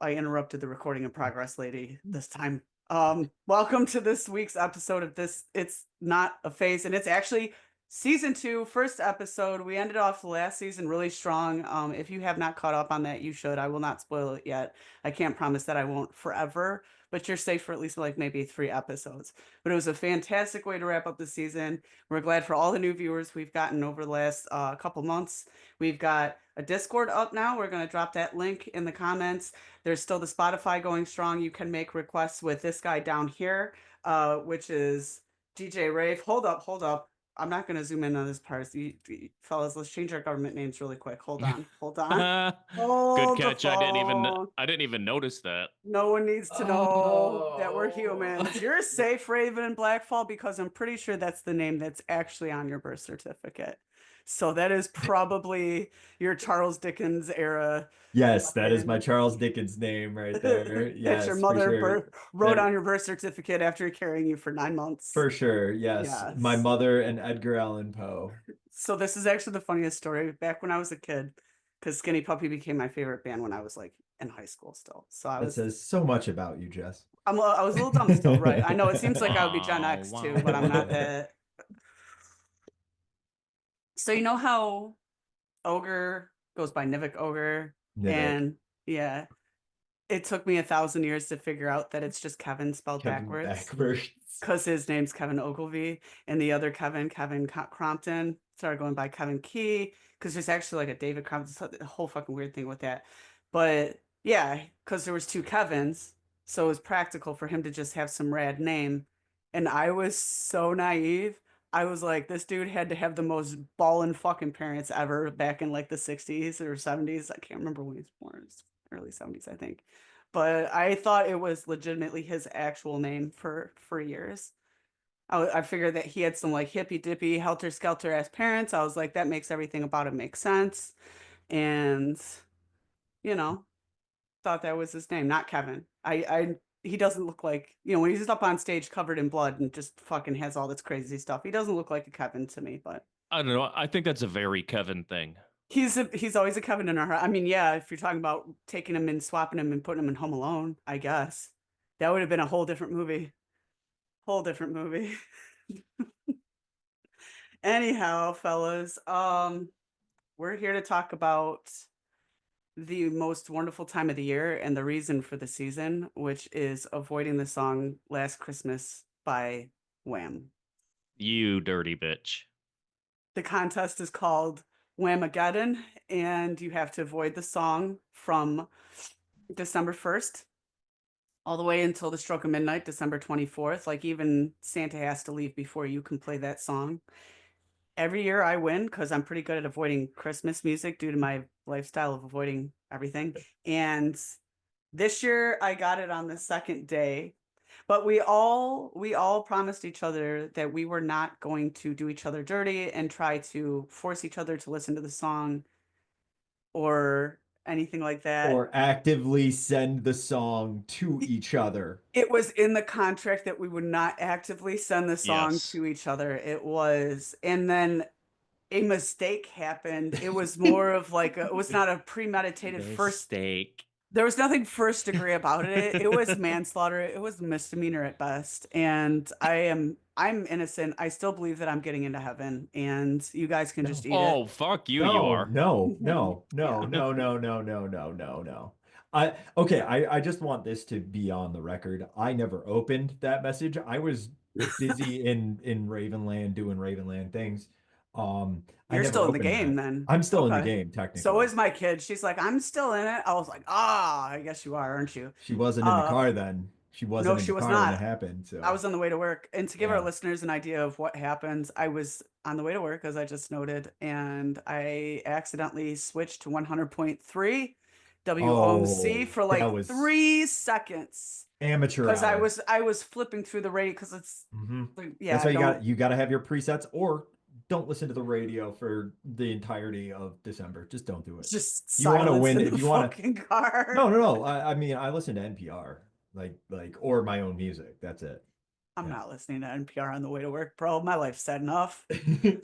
I interrupted the recording in progress lady this time. Welcome to this week's episode of this. It's not a phase, and it's actually season 2, first episode. We ended off last season really strong. If you have not caught up on that, you should. I will not spoil it yet. I can't promise that I won't forever, but you're safe for at least like maybe 3 episodes. But it was a fantastic way to wrap up the season. We're glad for all the new viewers we've gotten over the last couple months. We've got a Discord up now. We're going to drop that link in the comments. There's still the Spotify going strong. You can make requests with this guy down here, which is DJ Raev. Hold up. I'm not going to zoom in on this part. Fellas, let's change our government names really quick. Hold on. Good Hold the catch. I phone. didn't even notice that. No one needs to know that we're humans. You're safe, Raven and Blackfall, because I'm pretty sure that's the name that's actually on your birth certificate. So that is probably your Charles Dickens era. Yes, that is my Charles Dickens name right there. That Yes, your for mother sure. wrote on your birth certificate after carrying you for 9 months. For sure, yes. Yes. My mother and Edgar Allan Poe. So this is actually the funniest story. Back when I was a kid, because Skinny Puppy became my favorite band when I was like in high school still. So That says so much about you, Jess. I was a little dumb still, right? I know it seems like I would be Gen X too, but I'm not that. So you know how Ogre goes by Nivik Ogre? Nivik. And yeah, it took me 1,000 years to figure out that it's just Kevin spelled backwards. Because his name's Kevin Ogilvy, and the other Kevin Crompton, started going by Kevin Key, because there's actually like a David Crompton, a whole fucking weird thing with that. But yeah, because there was 2 Kevins, so it was practical for him to just have some rad name. And I was so naive. I was like, this dude had to have the most ballin' fucking parents ever back in like the 60s or 70s. I can't remember when he was born. It's early 70s, I think. But I thought it was legitimately his actual name for years. I figured that he had some like hippy dippy helter skelter ass parents. I was like, that makes everything about him make sense. And you know, thought that was his name, not Kevin. He doesn't look like, when he's up on stage covered in blood and just fucking has all this crazy stuff, he doesn't look like a Kevin to me. But I don't know. I think that's a very Kevin thing. He's always a Kevin in our heart. I mean, yeah, if you're talking about taking him and swapping him and putting him in Home Alone, I guess that would have been a whole different movie. Anyhow, fellas, we're here to talk about the most wonderful time of the year and the reason for the season, which is avoiding the song Last Christmas by Wham. You dirty bitch. The contest is called Whamageddon, and you have to avoid the song from December 1st all the way until the stroke of midnight, December 24th. Like, even Santa has to leave before you can play that song. Every year I win because I'm pretty good at avoiding Christmas music due to my lifestyle of avoiding everything. And this year I got it on the second day. But we all promised each other that we were not going to do each other dirty and try to force each other to listen to the song or anything like that. Or actively send the song to each other. It was in the contract that we would not actively send the song to each other. It was, and then a mistake happened. It was more of like, it was not a premeditated first mistake. There was nothing first degree about it. It was manslaughter. It was misdemeanor at best. And I'm innocent. I still believe that I'm getting into heaven, and you guys can just eat it. Oh, fuck you, you are. No. I just want this to be on the record. I never opened that message. I was busy in Ravenland doing Ravenland things. You're still in the game then. I'm still in the game, technically. So is my kid. She's like, I'm still in it. I was like, I guess you are, aren't you? She wasn't in the car then. She wasn't in the car when it happened. So I was on the way to work. And to give our listeners an idea of what happened, I was on the way to work, as I just noted, and I accidentally switched to 100.3 WOMC for like 3 seconds. Amateur because I was flipping through the radio because it's that's why you got to have your presets, or don't listen to the radio for the entirety of December. Just don't do it. Just you want to win if you want to. Car. No. I mean, I listen to NPR, or my own music. That's it. I'm not listening to NPR on the way to work, bro. My life's sad enough. Man,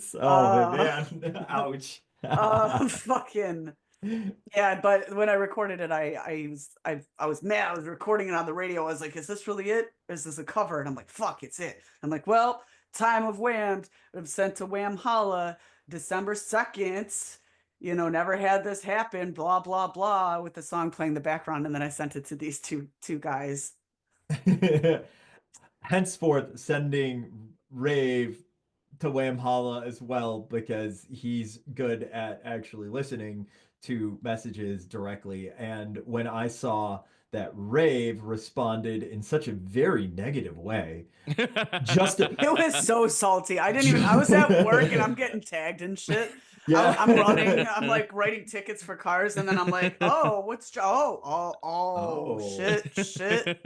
ouch. Fucking. Yeah, but when I recorded it, I was mad. I was recording it on the radio. I was like, "Is this really it? Or is this a cover?" And I'm like, "Fuck, it's it." I'm like, "Well, time of Wham. I'm sent to Wham Holla, December 2nd. You know, never had this happen. Blah blah blah." With the song playing in the background, and then I sent it to these two guys. Henceforth, sending Raev to Whamhalla as well because he's good at actually listening to messages directly. And when I saw that Raev responded in such a very negative way, just It was so salty. I didn't even. I was at work and I'm getting tagged and shit. yeah, I'm running. I'm like writing tickets for cars, and then I'm like, "Oh, shit."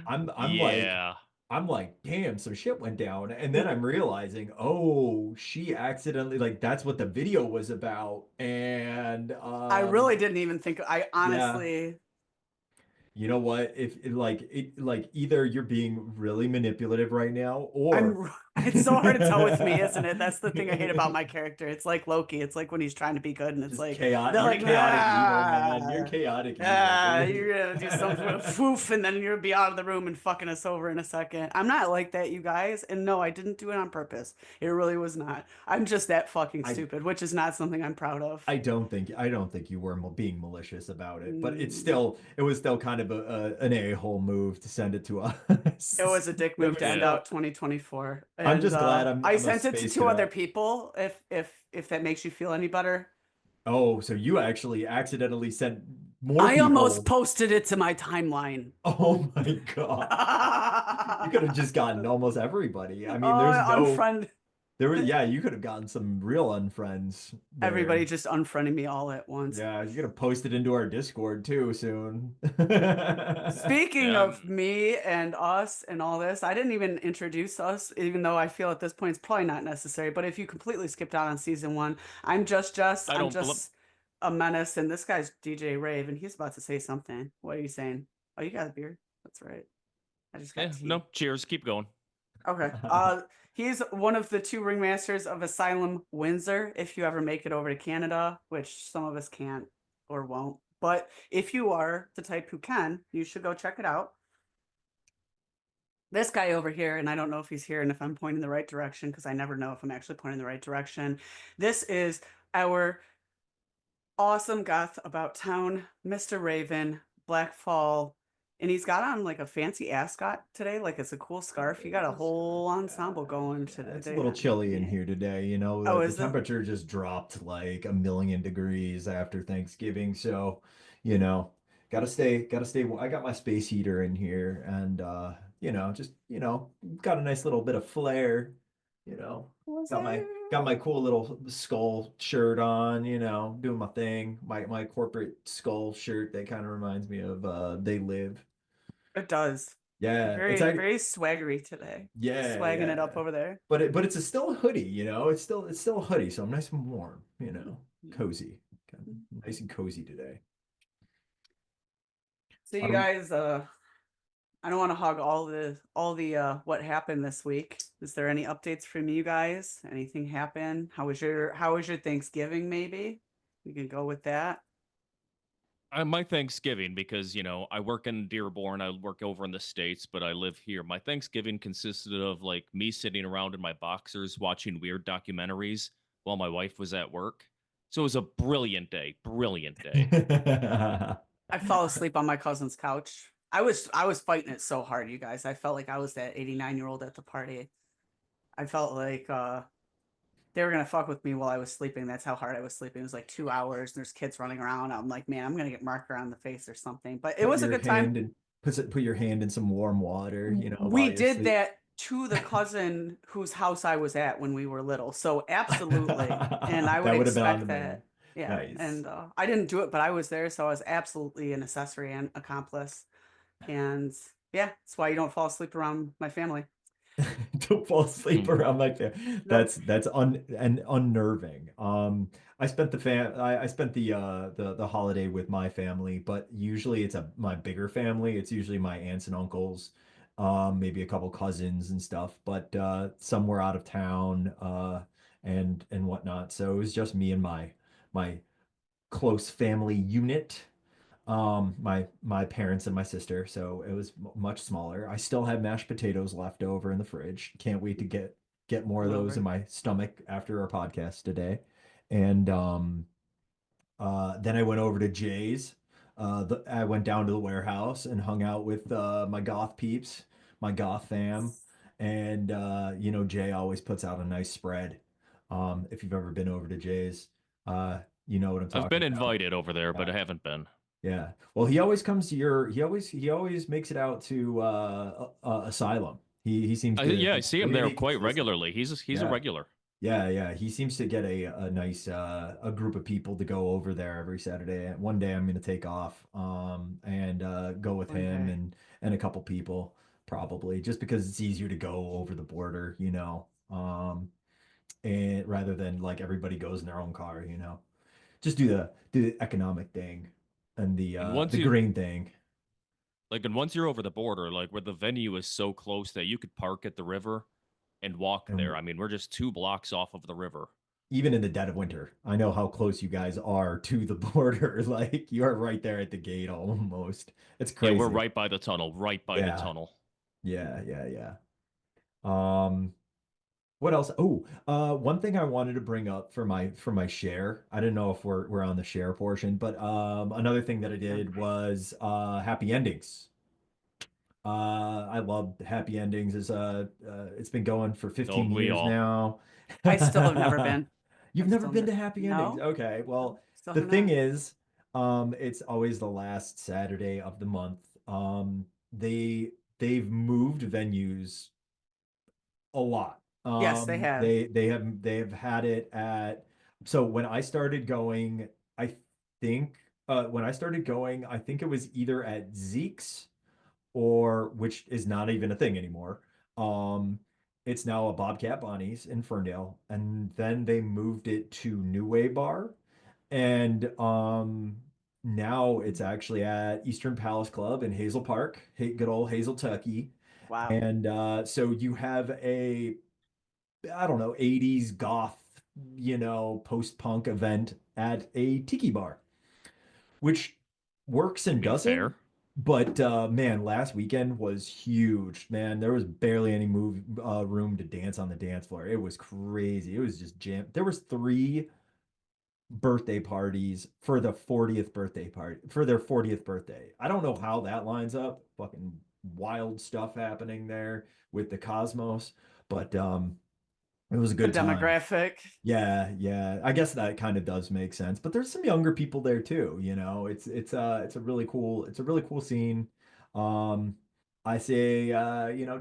I'm like Yeah. I'm like, damn, so shit went down. And then I'm realizing, oh, she accidentally, like, that's what the video was about. And I really didn't even think. I yeah, honestly, you know what? If like either you're being really manipulative right now, or I'm. It's so hard to tell with me, isn't it? That's the thing I hate about my character. It's like Loki. It's like when he's trying to be good, and it's just like chaotic. they're You're like, chaotic evil, man. You're chaotic evil, dude. you're gonna do something with foof, and then you'll be out of the room and fucking us over in a second. I'm not like that, you guys. And no, I didn't do it on purpose. It really was not. I'm just that fucking I stupid, which is not something I'm proud of. I don't think you were being malicious about it, but Mm. it was still kind of an a-hole move to send it to It us. was a dick It move to was end Yeah. still. out 2024, I'm and just glad I I'm a sent it to space two other cadet. people. If that makes you feel any better. Oh, so you actually accidentally sent more I almost people. posted it to my timeline. Oh my God. You could have Oh, just gotten almost everybody. I mean, there's no unfriend. there was yeah, you could have gotten some real unfriends Everybody there. just unfriending me all at once. Yeah, you're gonna post it into our Discord too soon. Speaking Yeah. of me and us and all this, I didn't even introduce us, even though I feel at this point it's probably not necessary. But if you completely skipped out on season one, I'm Jess. I I'm don't bl just a menace, and this guy's DJ Raev, and he's about to say something. What are you saying? Oh, you got a beer? That's right. I just got Yeah, tea. no, cheers. Keep going. Okay. He's one of the two ringmasters of Asylum Windsor. If you ever make it over to Canada, which some of us can't or won't, but if you are the type who can, you should go check it out. This guy over here, and I don't know if he's here and if I'm pointing the right direction because I never know if I'm actually pointing the right direction. This is our awesome goth about town, Mr. Raven, Black Fall, and he's got on like a fancy ascot today, like it's a cool scarf. You got a whole ensemble going Yeah, it's a today. little chilly in Yeah. here today. You know, Oh, the is it? temperature just dropped like a million degrees after Thanksgiving. So, you know, gotta stay. I got my space heater in here and just, got a nice little bit of flair, you know, Was got my cool little skull shirt on, doing my thing. My corporate skull shirt that kind of reminds me of They Live. it does. Yeah, it's Very, like very swaggery today. yeah, Swagging it up yeah. over there. But it's a still a hoodie, it's still a hoodie, so I'm nice and warm, cozy. Kind of nice and cozy today. So I you don't guys, I don't want to hog all the what happened this week. Is there any updates from you guys? Anything happen? How was your Thanksgiving maybe? We can go with that. My Thanksgiving, because I work in Dearborn, I work over in the States, but I live here. My Thanksgiving consisted of like me sitting around in my boxers watching weird documentaries while my wife was at work. So it was a brilliant day. Brilliant day. I fell asleep on my cousin's couch. I was fighting it so hard, you guys. I felt like I was that 89-year-old at the party. I felt like they were gonna fuck with me while I was sleeping. That's how hard I was sleeping. It was like 2 hours. And there's kids running around. I'm like, man, I'm gonna get marker on the face or something. But it put was a your good time. hand in put your hand in some warm water, while We you're did asleep. that to the cousin whose house I was at when we were little. So absolutely, and I would That would have been on the expect menu. that. Yeah, Nice. and I didn't do it, but I was there, so I was absolutely an accessory and accomplice. And yeah, that's why you don't fall asleep around my family. Don't fall asleep Hmm. around like that. Nope. That's unnerving. I spent I spent the holiday with my family, but usually it's my bigger family. It's usually my aunts and uncles, maybe a couple cousins and stuff, but some were out of town, and whatnot. So it was just me and my close family unit. My parents and my sister, so it was much smaller. I still have mashed potatoes left over in the fridge. Can't wait to get more of Come those in over. my stomach after our podcast today. And then I went over to Jay's. I went down to the warehouse and hung out with my goth peeps, my goth fam, and Jay always puts out a nice spread. If you've ever been over to Jay's, you know what I'm I've talking been about. invited over there, but Yeah. I haven't been. Yeah. Well, he always comes to your. He always makes it out to Asylum. He seems to Yeah, I be see him there pretty quite consistent. regularly. He's a Yeah. regular. Yeah. He seems to get a nice a group of people to go over there every Saturday. One day I'm gonna take off and go with One him day. and a couple people probably just because it's easier to go over the border, and rather than like everybody goes in their own car, just do the economic thing and And once the you green thing. and once you're over the border, like where the venue is so close that you could park at the river and walk And there. I mean, we're just 2 blocks off of the river. even in the dead of winter, I know how close you guys are to the border. Like you're right there at the gate almost. It's Yeah, we're crazy. right by the tunnel, right by the Yeah. tunnel. Yeah. What else? Oh, one thing I wanted to bring up for my share. I didn't know if we're on the share portion, but another thing that I Yeah. did was happy endings. I love happy endings. It's been going for 15 Don't we years all? now. I still have never been. You've I've never still been ne to happy endings. no, Okay. no, Well, still the have thing not. is, it's always the last Saturday of the month. They've moved venues a lot. Yes, they have. They have had it at so when I started going, I think I think it was either at Zeke's or which is not even a thing anymore. Um, it's now a Bobcat Bonnie's in Ferndale, and then they moved it to New Way Bar, and now it's actually at Eastern Palace Club in Hazel Park, good old Hazel, Tucky. Wow. And so you have I don't know, 80s goth, post-punk event at a tiki bar, which works I and mean, doesn't. fair. But man, last weekend was huge. Man, there was barely any room to dance on the dance floor. It was crazy. It was just jam. There was 3 birthday parties for the 40th birthday party for their 40th birthday. I don't know how that lines up. Fucking wild stuff happening there with the Cosmos, but it was a The good time. demographic. Yeah. I guess that kind of does make sense. But there's some younger people there too, it's a really cool scene. Um I say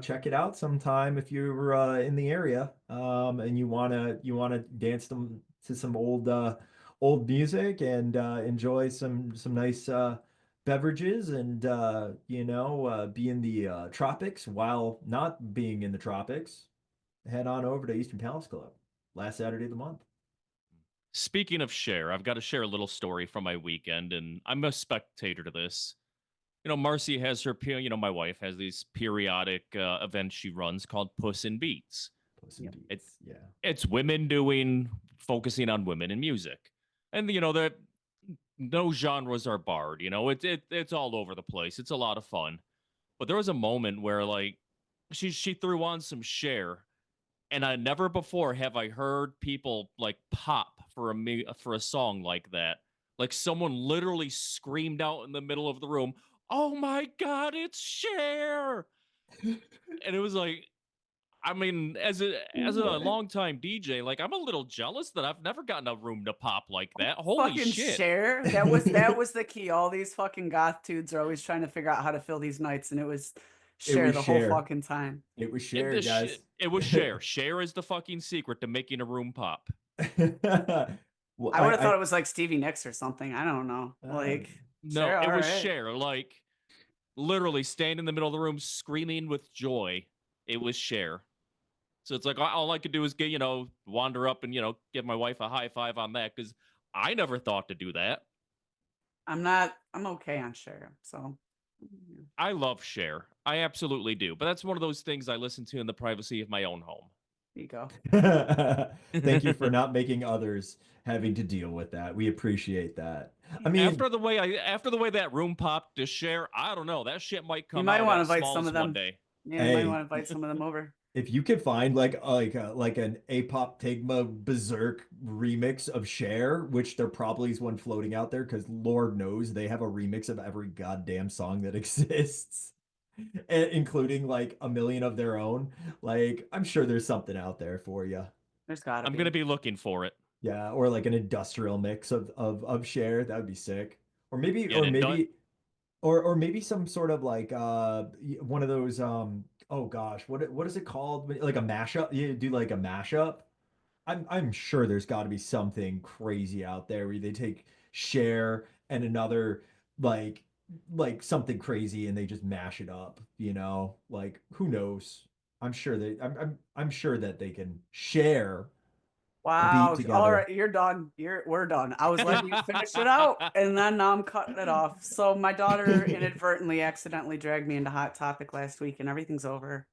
check it out sometime if you're in the area and you wanna dance to some old music and enjoy some nice beverages and be in the tropics while not being in the tropics. Head on over to Eastern Palace Club last Saturday of the month. Speaking of share, I've got to share a little story from my weekend, and I'm a spectator to this. Marcy has my wife has these periodic events she runs called Puss in Beats. Puss in Yep. Beats. Yeah. It's focusing on women in music, and that no genres are barred. It's all over the place. It's a lot of fun. But there was a moment where like she threw on some share, and I never before have I heard people like pop for a song like that. Like someone literally screamed out in the middle of the room, "Oh my god, it's Cher!" And it was like, I mean, as a What? longtime DJ, like I'm a little jealous that I've never gotten a room to pop like that. Holy Fucking shit! share. That was the key. All these fucking goth dudes are always trying to figure out how to fill these nights, and it was It share was the whole Cher. fucking time. It was It, Cher, the guys. shit. It was Cher. Cher is the fucking secret to making a room pop. Well, I would have thought it was like Stevie Nicks or something. I don't know. uh, Like No, share, it all was right. Cher. Like literally standing in the middle of the room screaming with joy. It was Cher. So it's like all I could do is wander up and give my wife a high five on that because I never thought to do that. I'm okay on share. So yeah. I love Cher. I absolutely do. But that's one of those things I listen to in the privacy of my own home. you go. Thank you for not making others having to deal with that. We appreciate that. I mean, after the way that room popped to share, I don't know. That shit might You come might out want to at invite some Smalls of one them. day. Yeah, you might want to invite some of them over. if you could find like an A-pop Tigma Berserk remix of Cher, which there probably is one floating out there, because Lord knows they have a remix of every goddamn song that exists, including like a million of their own. Like, I'm sure there's something out there for you. There's gotta I'm be. gonna be looking for it. Yeah, or like an industrial mix of Cher. That would be sick. Or maybe, Yeah, or maybe some sort of like one of those oh gosh, what is it called? Like a mashup? You do like a mashup? I'm sure there's got to be something crazy out there where they take Cher and another like something crazy and they just mash it up, you know? Like who knows? I'm sure that they can share a beat Wow. All together. right, you're done. We're done. I was letting you finish it out, and then now I'm cutting it off. So my daughter inadvertently, accidentally dragged me into Hot Topic last week, and everything's over.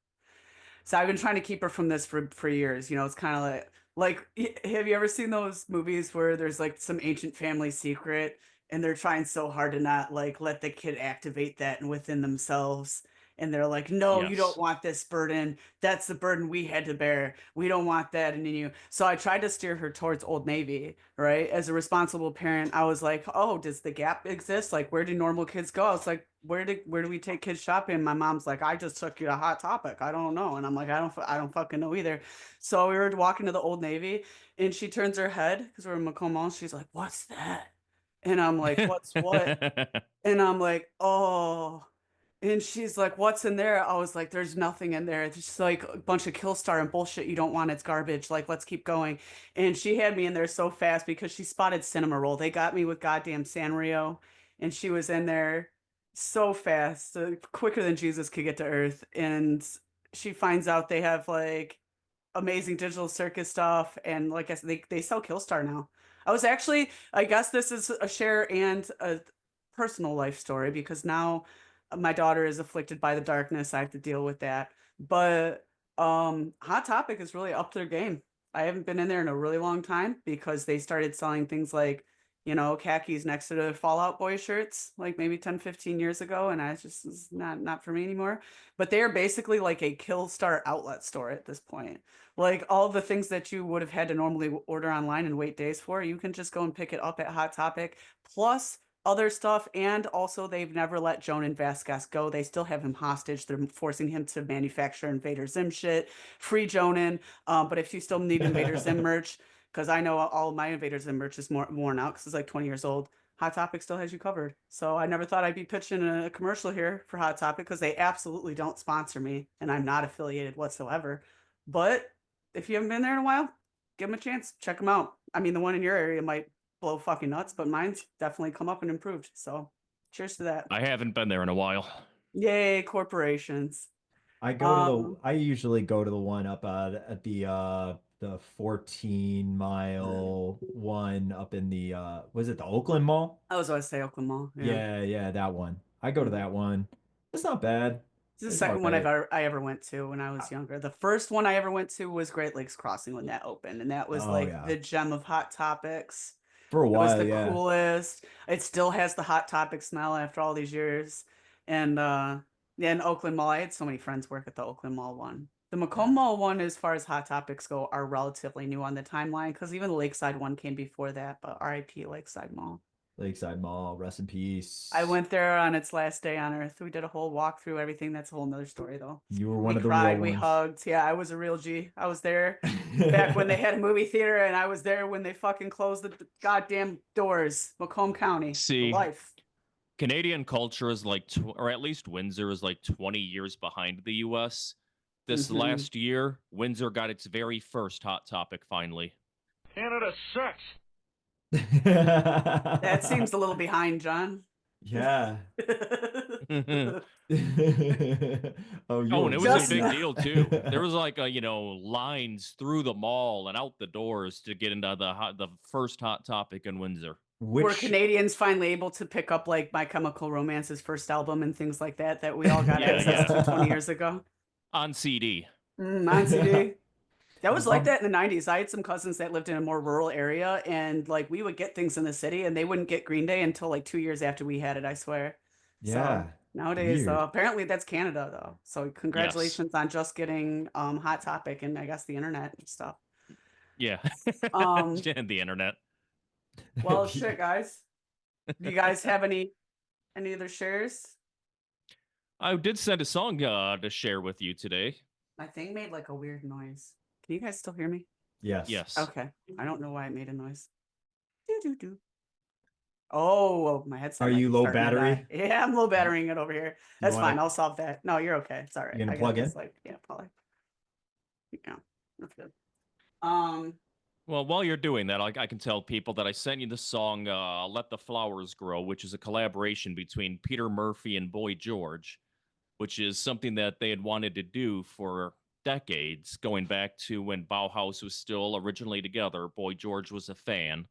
So I've been trying to keep her from this for years. You know, it's kind of have you ever seen those movies where there's like some ancient family secret and they're trying so hard to not like let the kid activate that and within themselves, and they're like, no, you don't yes. want this burden. That's the burden we had to bear. We don't want that in you. So I tried to steer her towards Old Navy, right? As a responsible parent, I was like, oh, does the Gap exist? Like, where do normal kids go? I was like, where do we take kids shopping? My mom's like, I just took you to Hot Topic. I don't know. And I'm like, I don't fucking know either. So we were walking to the Old Navy, and she turns her head because we're in Macomb Mall. She's like, what's that? And I'm like, what's what? And I'm like, oh. And she's like, what's in there? I was like, there's nothing in there. It's just like a bunch of Killstar and bullshit you don't want. It's garbage. Like, let's keep going. And she had me in there so fast because she spotted Cinema Roll. They got me with goddamn Sanrio. And she was in there so fast, quicker than Jesus could get to Earth. And she finds out they have like amazing digital circus stuff. And like I said, they sell Killstar now. I guess this is a share and a personal life story because now my daughter is afflicted by the darkness. I have to deal with that. But Hot Topic is really up their game. I haven't been in there in a really long time because they started selling things like, you know, khakis next to the Fallout Boy shirts, like maybe 10, 15 years ago. And I just, it's not for me anymore. But they are basically like a Killstar outlet store at this point. Like all the things that you would have had to normally order online and wait days for, you can just go and pick it up at Hot Topic. Plus other stuff, and also they've never let Jonan Vasquez go. They still have him hostage. They're forcing him to manufacture Invader Zim shit. Free Jonan. But if you still need Invader Zim merch, because I know all of my Invader Zim merch is worn out because it's like 20 years old. Hot Topic still has you covered. So I never thought I'd be pitching a commercial here for Hot Topic because they absolutely don't sponsor me and I'm not affiliated whatsoever. But if you haven't been there in a while, give them a chance. Check them out. I mean, the one in your area might blow fucking nuts, but mine's definitely come up and improved. So cheers to that. I haven't been there in a while. Yay, corporations. I usually go to the one up at the 14-mile one up in the was it the Oakland Mall? I was always say Oakland Mall. Yeah. Yeah, that one. I go to that one. It's not bad. This is the It's second all one right. I ever went to when I was younger. The first one I ever went to was Great Lakes Crossing when that opened, and that was Oh like yeah. the gem of Hot Topics. For a It was while, the yeah. coolest. It still has the Hot Topic smell after all these years. And yeah, in Oakland Mall, I had so many friends work at the Oakland Mall one. The Macomb Yeah. Mall one, as far as Hot Topics go, are relatively new on the timeline because even the Lakeside one came before that, but RIP Lakeside Mall. Lakeside Mall, rest in peace. I went there on its last day on Earth. We did a whole walkthrough, everything. That's a whole nother story, though. You were one We of the real cried, we ones. hugged. Yeah, I was a real G. I was there back when they had a movie theater, and I was there when they fucking closed the goddamn doors. Macomb County, See, life. Canadian culture is like, or at least Windsor is like 20 years behind the U.S. This last year, Windsor got its very first Hot Topic finally. Canada sucks. That seems a little behind, John. Yeah. Oh, Oh, and it was Just a big now. deal too. There was like lines through the mall and out the doors to get into the first Hot Topic in Windsor. Were Canadians finally able to pick up like My Chemical Romance's first album and things like that we all got Yeah, access yeah. to 20 years ago? On CD. On CD. That was like that in the 90s. I had some cousins that lived in a more rural area, and like we would get things in the city and they wouldn't get Green Day until like 2 years after we had it, I swear. Yeah. So nowadays, Weird. Apparently that's Canada though. So congratulations on just getting Hot Topic and I guess the internet and stuff. Yeah. Um, And the internet. Well, shit, guys. Do you guys have any other shares? I did send a song to share with you today. My thing made like a weird noise. Can you guys still hear me? Yes. Yes. Okay. I don't know why it made a noise. Do. Oh, my headset. Are might you be low starting to die. battery? Yeah, I'm low battering it over here. That's wanna- fine. I'll solve that. No, you're okay. It's all right. You gonna I got plug this, in? like, yeah, probably. Yeah, that's good. Well, while you're doing that, I can tell people that I sent you the song Let the Flowers Grow, which is a collaboration between Peter Murphy and Boy George, which is something that they had wanted to do for decades, going back to when Bauhaus was still originally together. Boy George was a fan.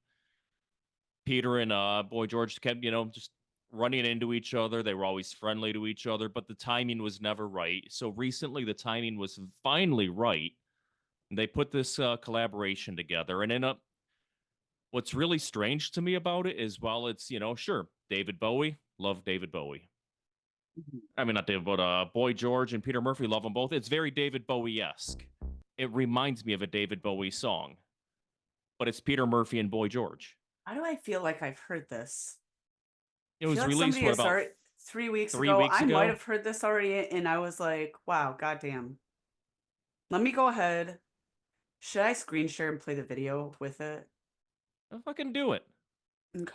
Peter and Boy George kept, just running into each other. They were always friendly to each other, but the timing was never right. So recently, the timing was finally right. They put this collaboration together, and what's really strange to me about it is, while it's, sure, David Bowie, love David Bowie. I mean, not David, but Boy George and Peter Murphy, love them both. It's very David Bowie-esque. It reminds me of a David Bowie song, but it's Peter Murphy and Boy George. Why do I feel like I've heard this? It was like released somebody about 3 weeks 3 ago. weeks I ago. might have heard this already, and I was like, wow, goddamn. Let me go ahead. Should I screen share and play the video with it? I'll fucking do it. Okay,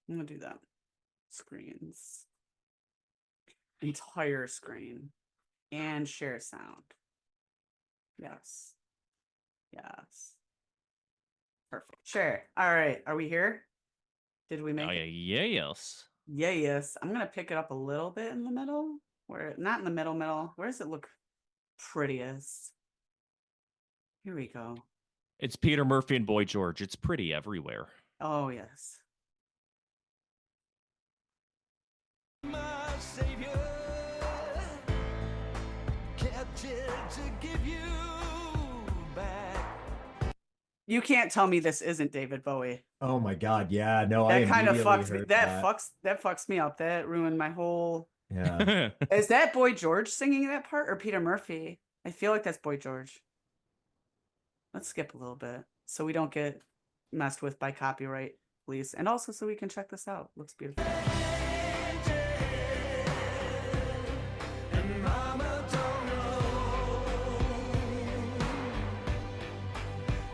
I'm gonna do that. Screens. Entire screen. And share sound. Yes. Yes. Perfect. Share. All right. Are we here? Did we make it? Yes. Yes. I'm gonna pick it up a little bit in the middle. Where not in the middle. Where does it look prettiest? Here we go. It's Peter Murphy and Boy George. It's pretty everywhere. Oh yes. My savior, captured to give you back. You can't tell me this isn't David Bowie. Oh my God. Yeah. No, I That kind of immediately fucks me. heard That fucks me up. That ruined my whole. Yeah. Is that Boy George singing that part or Peter Murphy? I feel like that's Boy George. Let's skip a little bit so we don't get messed with by copyright, please. And also so we can check this out. Looks beautiful. And mama don't know.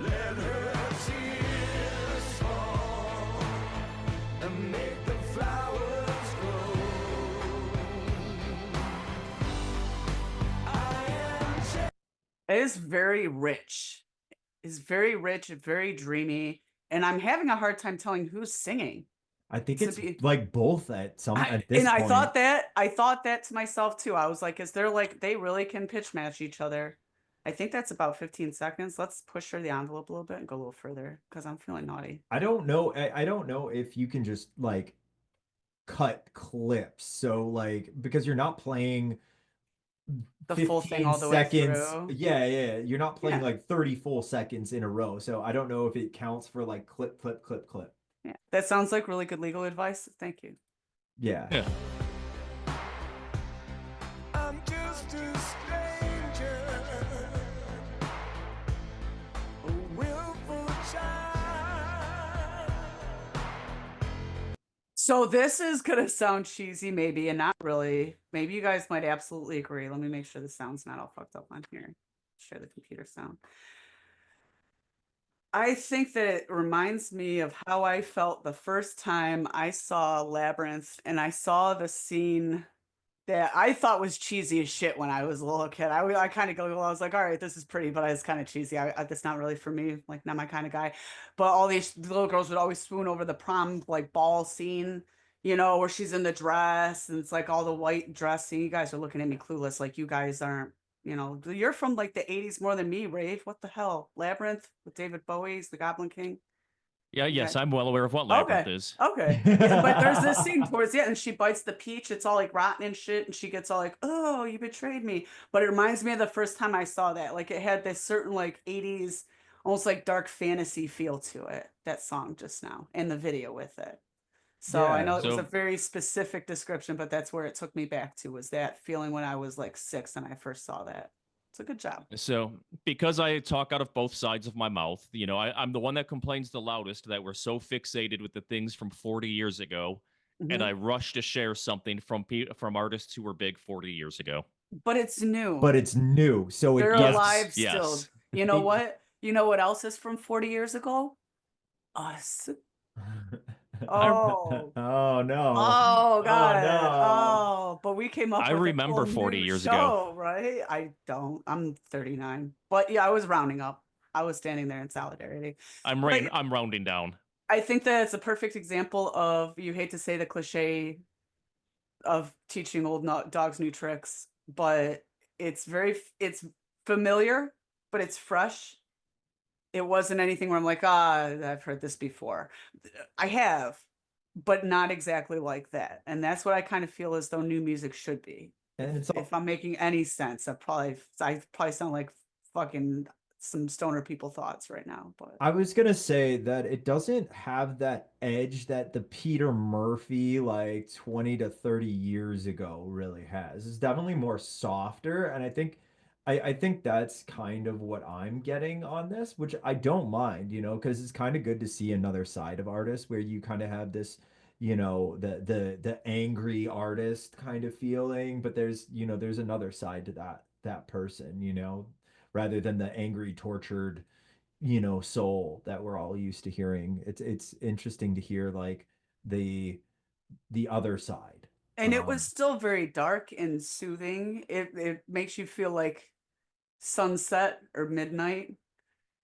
Let her tears fall and make the flowers grow. I am It is very rich. It's very rich, very dreamy. And I'm having a hard time telling who's singing. I think To it's be- like both at this And I point. thought that to myself too. I was like, is there like they really can pitch match each other? I think that's about 15 seconds. Let's push her the envelope a little bit and go a little further because I'm feeling naughty. I don't know. I don't know if you can just like cut clips. So like because you're not playing The full thing all the way seconds. through. Yeah. You're not playing Yeah. like 30 full seconds in a row. So I don't know if it counts for like clip. Yeah, that sounds like really good legal advice. Thank you. Yeah. I'm just a stranger, a willful child. So this is gonna sound cheesy, maybe, and not really. Maybe you guys might absolutely agree. Let me make sure the sound's not all fucked up on here. Share the computer sound. I think that it reminds me of how I felt the first time I saw Labyrinth and I saw the scene that I thought was cheesy as shit when I was a little kid. I kind of go, I was like, all right, this is pretty, but it's kind of cheesy. That's not really for me, like not my kind of guy. But all these little girls would always swoon over the prom like ball scene, where she's in the dress and it's like all the white dressing. You guys are looking at me clueless, like you guys aren't. You're from like the 80s more than me, Raev. What the hell? Labyrinth with David Bowie's The Goblin King. Yeah, yes, Okay. I'm well aware of what Labyrinth Okay. is. Okay. Yeah, but there's this scene towards the end, and she bites the peach. It's all like rotten and shit, and she gets all like, "Oh, you betrayed me." But it reminds me of the first time I saw that. Like it had this certain like '80s, almost like dark fantasy feel to it. That song just now, and the video with it. So I know Yeah. it was a So very specific description, but that's where it took me back to, was that feeling when I was like 6 and I first saw that. It's a good job. So, because I talk out of both sides of my mouth, I'm the one that complains the loudest that we're so fixated with the things from 40 years ago, and Mhm. I rush to share something from artists who were big 40 years ago. But it's new. But it's new, so They're it does. alive still. Yes. You know It- what? You know what else is from 40 years ago? Us. Oh. Oh no. Oh Oh God. no. Oh, but we came up I with a remember cool 40 new years ago. show, right? I don't. I'm 39. But yeah, I was rounding up. I was standing there in solidarity. But I'm rounding down. I think that it's a perfect example of, you hate to say the cliche of teaching old dogs new tricks, but it's familiar, but it's fresh. It wasn't anything where I'm like, I've heard this before. I have, but not exactly like that. And that's what I kind of feel as though new music should be. And it's If I'm making any sense, I probably sound like fucking some stoner people thoughts right now, but I was gonna say that it doesn't have that edge that the Peter Murphy like 20 to 30 years ago really has. It's definitely more softer, and I think that's kind of what I'm getting on this, which I don't mind, because it's kind of good to see another side of artists where you kind of have this, the angry artist kind of feeling, but there's another side to that person, rather than the angry, tortured soul that we're all used to hearing. It's interesting to hear like the other side. and it was still very dark and soothing. It makes you feel like sunset or midnight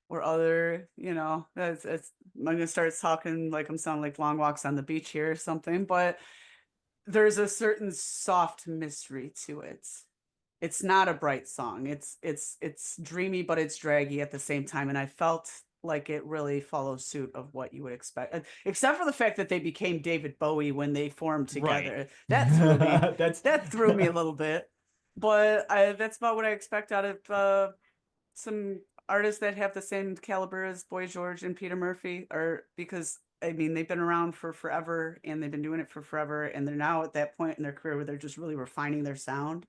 or other, it's I'm gonna start talking like I'm sounding like Long Walks on the Beach here or something, but there's a certain soft mystery to it. It's not a bright song. It's dreamy, but it's draggy at the same time. And I felt like it really follows suit of what you would expect, except for the fact that they became David Bowie when they formed together. That threw me. That threw me a little bit. But that's about what I expect out of some artists that have the same caliber as Boy George and Peter Murphy, or because I mean they've been around for forever and they've been doing it for forever, and they're now at that point in their career where they're just really refining their sound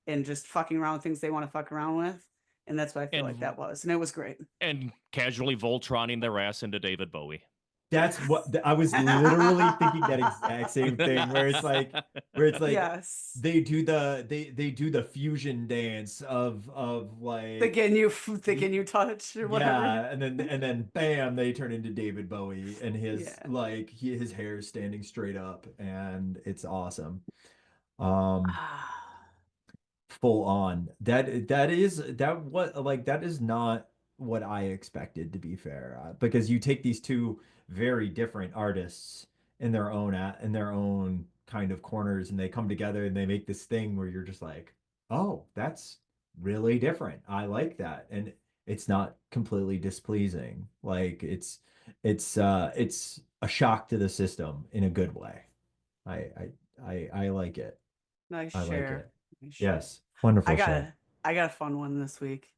and just fucking around with things they want to fuck around with. And that's what I feel like that was. And it was great. And casually Voltroning their ass into David Bowie. That's what I was literally thinking, that exact same thing, where it's like yes, they do the fusion dance of like the Ginyu touch or whatever. Yeah, and then bam, they turn into David Bowie, and his his hair is standing straight up, and it's awesome. Full on. That is not what I expected, to be fair, because you take these two very different artists in their own kind of corners, and they come together and they make this thing where you're just like, oh, that's really different. I like that, and it's not completely displeasing. Like it's a shock to the system in a good way. I like it. Nice I like share. it. Nice share. Yes, wonderful I show. got a fun one this week.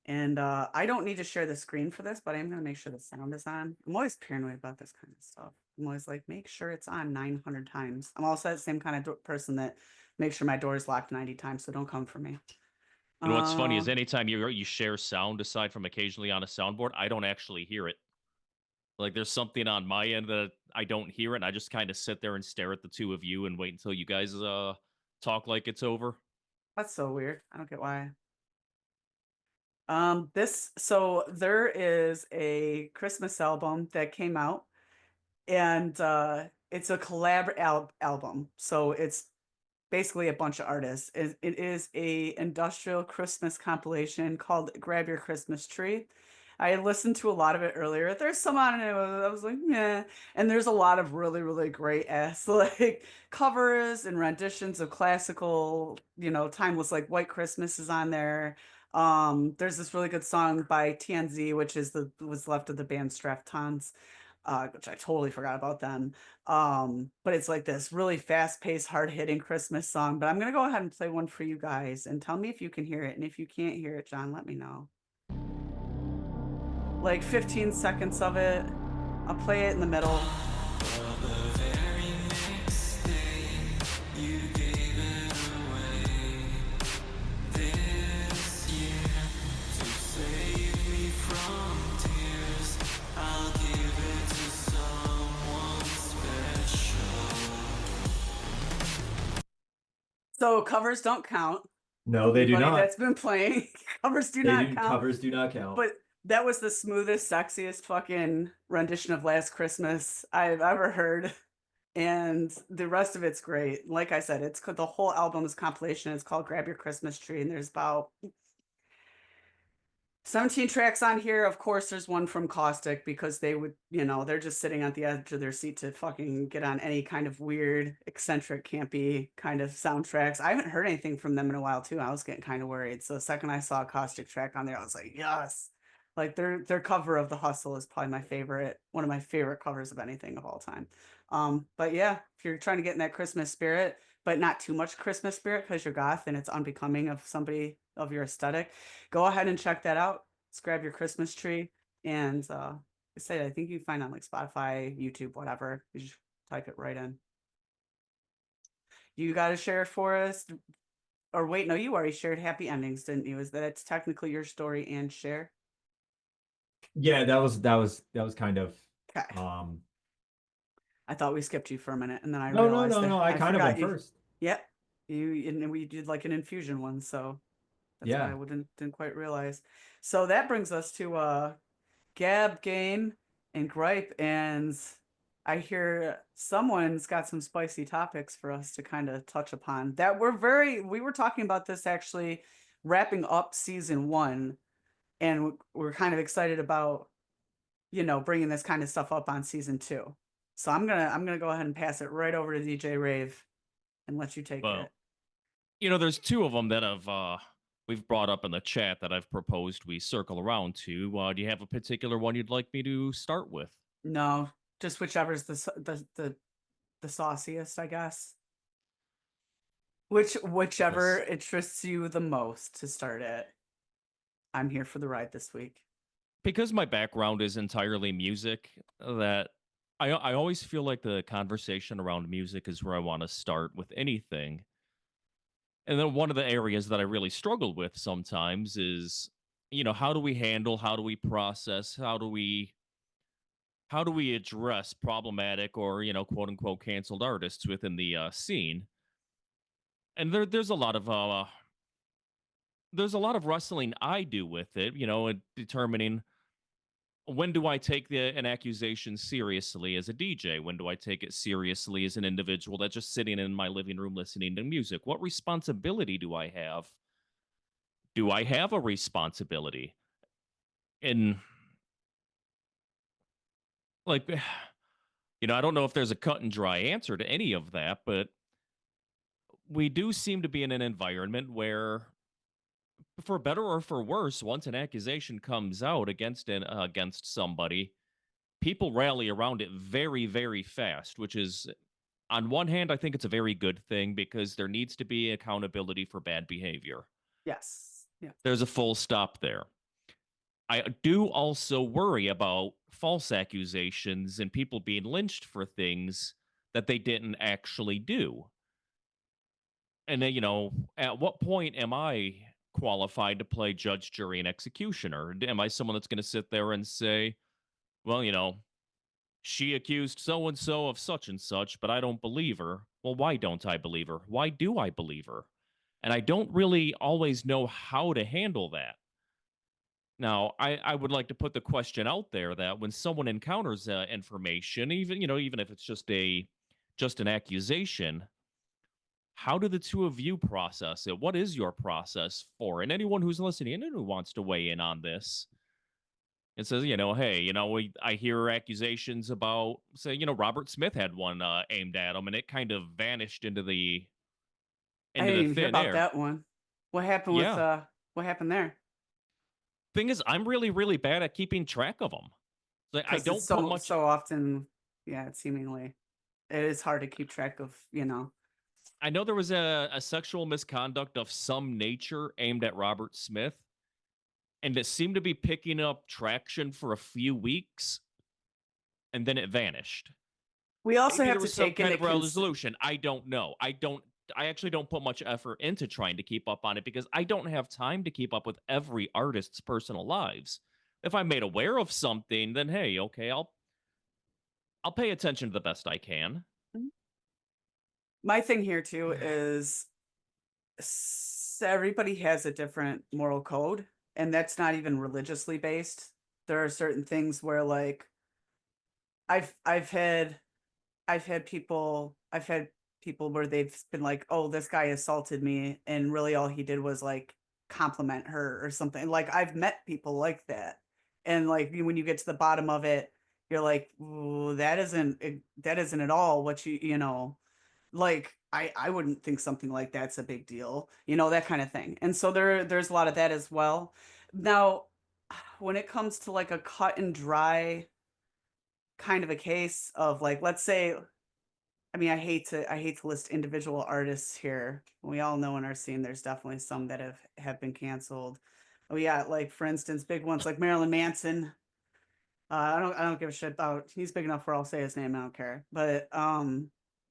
And I don't need to share the screen for this, but I'm going to make sure the sound is on. I'm always paranoid about this kind of stuff. I'm always like, make sure it's on 900 times. I'm also that same kind of person that makes sure my door is locked 90 times, so don't come for me. And what's funny is anytime you share sound, aside from occasionally on a soundboard, I don't actually hear it. Like there's something on my end that I don't hear it, and I just kind of sit there and stare at the two of you and wait until you guys talk like it's over. That's so weird. I don't get why. So there is a Christmas album that came out, and it's a collab album. So it's basically a bunch of artists. It is a industrial Christmas compilation called Grab Your Christmas Tree. I listened to a lot of it earlier. There's some on it. I was like, yeah. And there's a lot of really, really great ass like covers and renditions of classical, timeless, like White Christmas is on there. There's this really good song by TNZ, which is was left of the band Straftons, which I totally forgot about them. But it's like this really fast-paced, hard-hitting Christmas song. But I'm gonna go ahead and play one for you guys and tell me if you can hear it. And if you can't hear it, John, let me know. Like 15 seconds of it. I'll play it in the middle. So covers don't count. No, they do Anybody not. that's been playing covers do not count. Covers do not count. But that was the smoothest, sexiest fucking rendition of Last Christmas I've ever heard. And the rest of it's great. Like I said, the whole album is compilation. It's called Grab Your Christmas Tree. And there's about 17 tracks on here. Of course, there's one from Caustic because they would, they're just sitting at the edge of their seat to fucking get on any kind of weird, eccentric, campy kind of soundtracks. I haven't heard anything from them in a while, too. I was getting kind of worried. So the second I saw a Caustic track on there, I was like, yes. Like their cover of The Hustle is probably one of my favorite covers of anything of all time. But yeah, if you're trying to get in that Christmas spirit, but not too much Christmas spirit because you're goth and it's unbecoming of somebody of your aesthetic, go ahead and check that out. Let's Grab Your Christmas Tree. And I think you can find it on like Spotify, YouTube, whatever. You just type it right in. You got to share for us. Or wait, no, you already shared Happy Endings, didn't you? Is that it's technically your story and share? Yeah, that was kind of okay. I thought we skipped you for a minute, and then I no, realized I kind of went first. Yep, and we did like an infusion one, so that's why I didn't quite realize. So that brings us to Gab, Game, and Gripe, and I hear someone's got some spicy topics for us to kind of touch upon. That we were talking about this actually wrapping up season 1, and we're kind of excited about bringing this kind of stuff up on season 2. So I'm gonna go ahead and pass it right over to DJ Raev and let you take it. There's 2 of them that we've brought up in the chat that I've proposed we circle around to. Do you have a particular one you'd like me to start with? No, just whichever's the sauciest, I guess. Whichever interests you the most to start it. I'm here for the ride this week. Because my background is entirely music, that I always feel like the conversation around music is where I want to start with anything. And then one of the areas that I really struggle with sometimes is, how do we handle, how do we process, how do we address problematic or, quote unquote canceled artists within the scene? And there's a lot of wrestling I do with it, determining when do I take an accusation seriously as a DJ? When do I take it seriously as an individual that's just sitting in my living room listening to music? What responsibility do I have? Do I have a responsibility? And I don't know if there's a cut and dry answer to any of that, but we do seem to be in an environment where, for better or for worse, once an accusation comes out against somebody, people rally around it very, very fast, which is, on one hand, I think it's a very good thing because there needs to be accountability for bad behavior. Yes. Yeah. There's a full stop there. I do also worry about false accusations and people being lynched for things that they didn't actually do. And then, at what point am I qualified to play judge, jury, and executioner? Am I someone that's going to sit there and say, well, she accused so-and-so of such and such, but I don't believe her. Well, why don't I believe her? Why do I believe her? And I don't really always know how to handle that. Now, I would like to put the question out there that when someone encounters information, even if it's just an accusation, how do the 2 of you process it? What is your process for? And anyone who's listening and who wants to weigh in on this, it says, hey, I hear accusations about, say, Robert Smith had one aimed at him, and it kind of vanished into the I didn't even hear thin about air. that one. What happened with what happened there? thing is, I'm really, really bad at keeping track of them. Like, I 'Cause don't it's put much. so often, yeah, seemingly. It is hard to keep track of, you know. I know there was a sexual misconduct of some nature aimed at Robert Smith, and it seemed to be picking up traction for a few weeks, and then it vanished. We also Maybe have there to was some take kind into of resolution. I don't know. I actually don't put much effort into trying to keep up on it because I don't have time to keep up with every artist's personal lives. If I'm made aware of something, then hey, okay, I'll pay attention to the best I can. My thing here too is everybody has a different moral code, and that's not even religiously based. There are certain things where, like, I've had people where they've been like, oh, this guy assaulted me, and really all he did was like compliment her or something. Like, I've met people like that, and like when you get to the bottom of it, you're like, ooh, that isn't at all what you know. Like, I wouldn't think something like that's a big deal, you know, that kind of thing. And so there's a lot of that as well. Now, when it comes to like a cut and dry kind of a case of, like, let's say, I mean, I hate to list individual artists here. We all know in our scene there's definitely some that have been canceled. Oh yeah, like for instance, big ones like Marilyn Manson. I don't give a shit about. He's big enough where I'll say his name. I don't care. But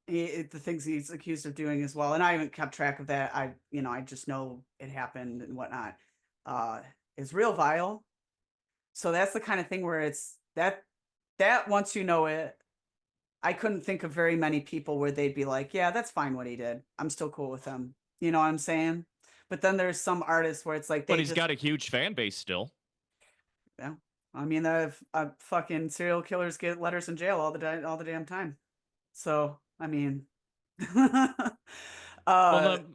the things he's accused of doing as well, and I haven't kept track of that. I just know it happened and whatnot. Is real vile. So that's the kind of thing where it's that once you know it, I couldn't think of very many people where they'd be like, yeah, that's fine what he did. I'm still cool with him. You know what I'm saying? But then there's some artists where it's like But they he's just, got a huge fan base still. yeah. I mean, fucking serial killers get letters in jail all the damn time. So I mean, Well, uh, then,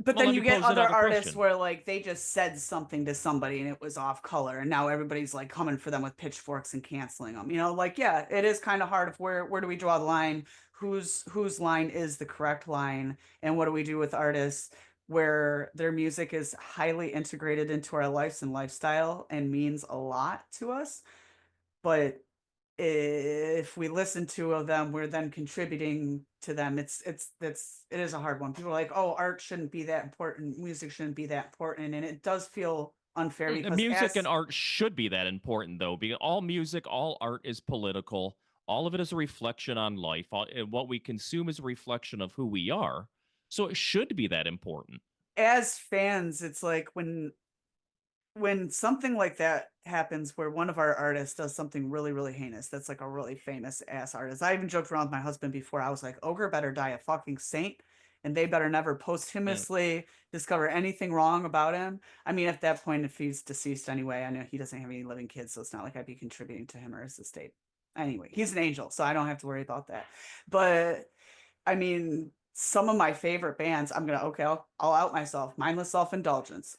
but well, then let you me get pose other another artists question. where like they just said something to somebody and it was off color, and now everybody's like coming for them with pitchforks and canceling them. You know, like, yeah, it is kind of hard of where do we draw the line? Whose line is the correct line, and what do we do with artists where their music is highly integrated into our lives and lifestyle and means a lot to us, but if we listen to them, we're then contributing to them. It is a hard one. People are like, oh, art shouldn't be that important, music shouldn't be that important, and it does feel unfair because Music and art should be that important, though, because all music, all art is political. All of it is a reflection on life. And what we consume is a reflection of who we are. So it should be that important. as fans, it's like when something like that happens where one of our artists does something really, really heinous, that's like a really famous ass artist. I even joked around with my husband before. I was like, Ogre better die a fucking saint, and they better never posthumously discover anything wrong about him. I mean, at that point, if he's deceased anyway, I know he doesn't have any living kids, so it's not like I'd be contributing to him or his estate. Anyway, he's an angel, so I don't have to worry about that. But I mean, some of my favorite bands, I'll out myself. Mindless Self-Indulgence,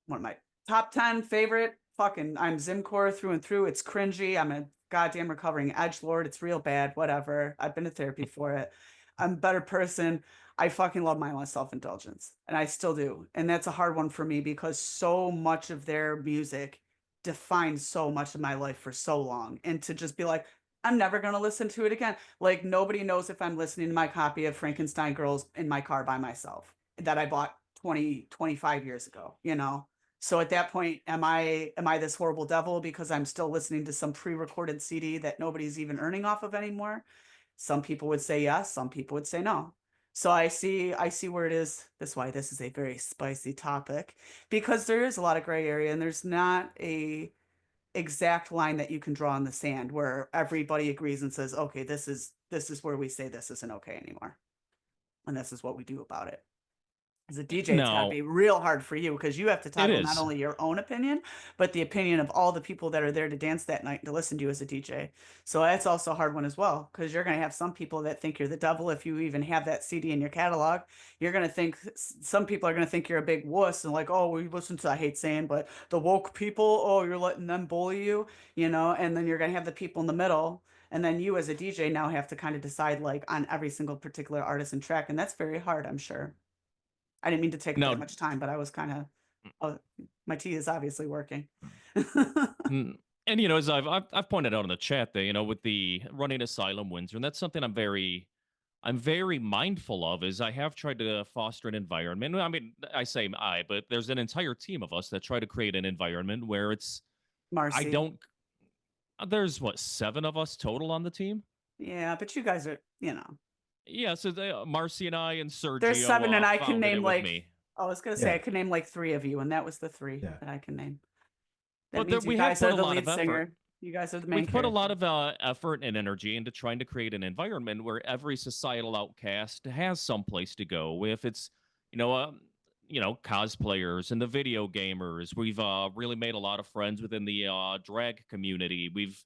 one of my top 10 favorite. Fucking, I'm Zimcore through and through. It's cringy. I'm a goddamn recovering edgelord. It's real bad. Whatever. I've been to therapy for it. I'm a better person. I fucking love Mindless Self-Indulgence, and I still do. And that's a hard one for me because so much of their music defined so much of my life for so long. And to just be like, I'm never going to listen to it again. Like, nobody knows if I'm listening to my copy of Frankenstein Girls in my car by myself that I bought 25 years ago, you know? So at that point, am I this horrible devil because I'm still listening to some pre-recorded CD that nobody's even earning off of anymore? Some people would say yes, some people would say no. So I see where it is. That's why this is a very spicy topic, because there is a lot of gray area and there's not a exact line that you can draw in the sand where everybody agrees and says, okay, this is where we say this isn't okay anymore. And this is what we do about it. As a DJ, it's got to No, be real hard for you because you have to it toggle not is. only your own opinion, but the opinion of all the people that are there to dance that night and to listen to you as a DJ. So that's also a hard one as well, because you're going to have some people that think you're the devil if you even have that CD in your catalog. You're going to think, some people are going to think you're a big wuss and like, oh, we listen to, I hate saying, but the woke people, oh, you're letting them bully you, you know, and then you're going to have the people in the middle. And then you as a DJ now have to kind of decide like on every single particular artist and track. And that's very hard, I'm sure. I didn't mean to take up that Now, much time, but I was kind of Oh, my tea is obviously working. Mm, And as I've pointed out in the chat that with the running Asylum Windsor, and that's something I'm very mindful of. Is I have tried to foster an environment. I mean, I say I, but there's an entire team of us that try to create an environment where I Marcy. don't. There's what, 7 of us total on the team. Yeah, but you guys are, Yeah, so Marcy and I and Sergio. there's 7, and I can founded it name with like. me. I was gonna say Yeah. I could name like 3 of you, and that was the 3 Yeah. that I can name. That But means you we have guys put are a the lot lead of singer. effort. You guys are the main We've put a lot character. of effort and energy into trying to create an environment where every societal outcast has some place to go. If it's, cosplayers and the video gamers, we've really made a lot of friends within the drag community. We've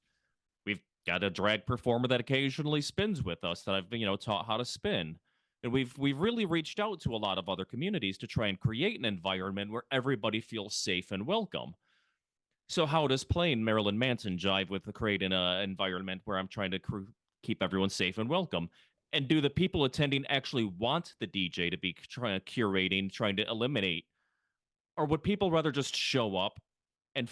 got a drag performer that occasionally spins with us that I've taught how to spin. And we've really reached out to a lot of other communities to try and create an environment where everybody feels safe and welcome. So how does playing Marilyn Manson jive with creating an environment where I'm trying to keep everyone safe and welcome? And do the people attending actually want the DJ to be curating, trying to eliminate? Or would people rather just show up and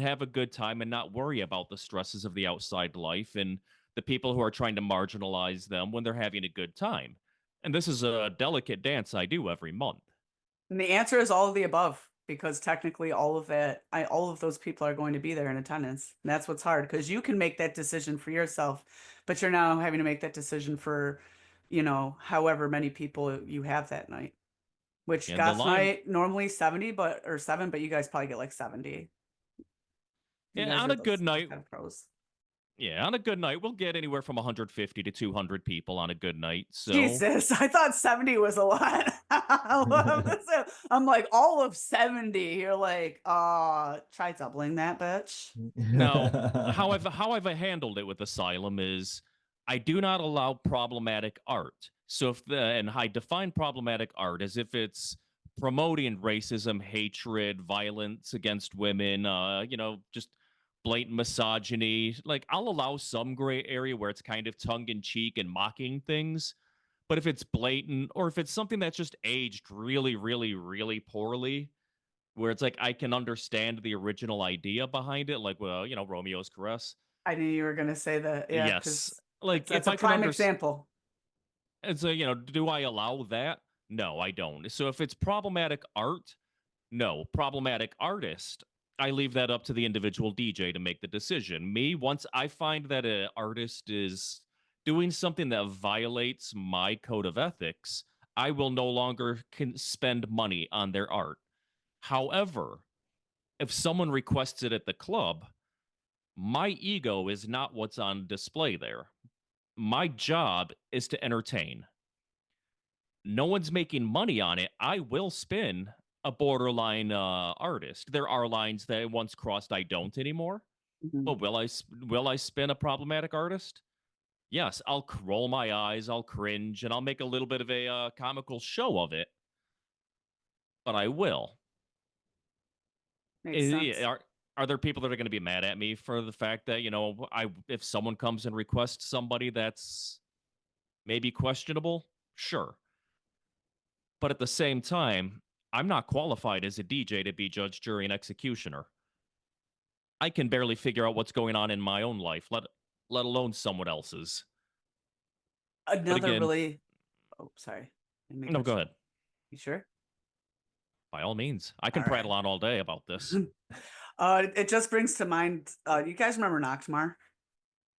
have a good time and not worry about the stresses of the outside life and the people who are trying to marginalize them when they're having a good time? And this is a delicate dance I do every month. And the answer is all of the above, because technically all of those people are going to be there in attendance. And that's what's hard, because you can make that decision for yourself, but you're now having to make that decision for, however many people you have that night. Which And Goth night normally 70, or 7, but you guys probably get like 70. You Yeah, guys on are a good those night. kind of pros. Yeah, on a good night, we'll get anywhere from 150 to 200 people on a good night. So Jesus, I thought 70 was a lot. I'm like, all of 70. You're like, try doubling that, bitch. now, how I've handled it with Asylum is I do not allow problematic art. So and I define problematic art as if it's promoting racism, hatred, violence against women, just blatant misogyny. Like, I'll allow some gray area where it's kind of tongue in cheek and mocking things. But if it's blatant, or if it's something that's just aged really, really, really poorly, where it's like I can understand the original idea behind it, like, well, Romeo's Caress. I knew you were going to say that. Yeah, Yes, because like that's if a I can prime understand, example. and so do I allow that? No, I don't. So if it's problematic art, no. Problematic artist, I leave that up to the individual DJ to make the decision. Me, once I find that an artist is doing something that violates my code of ethics, I will no longer spend money on their art. However, if someone requests it at the club, my ego is not what's on display there. My job is to entertain. No one's making money on it. I will spin a borderline artist. There are lines that once crossed I don't anymore. Mhm. But will I spin a problematic artist? Yes, I'll roll my eyes, I'll cringe, and I'll make a little bit of a comical show of it. But I will. Makes sense. Are there people that are going to be mad at me for the fact that if someone comes and requests somebody that's maybe questionable? Sure. But at the same time, I'm not qualified as a DJ to be judge, jury, and executioner. I can barely figure out what's going on in my own life, let alone someone else's. Another again- really. Oh, sorry. No, go ahead. You sure? By all means. I can All right. prattle on all day about this. It just brings to mind. You guys remember Noxmar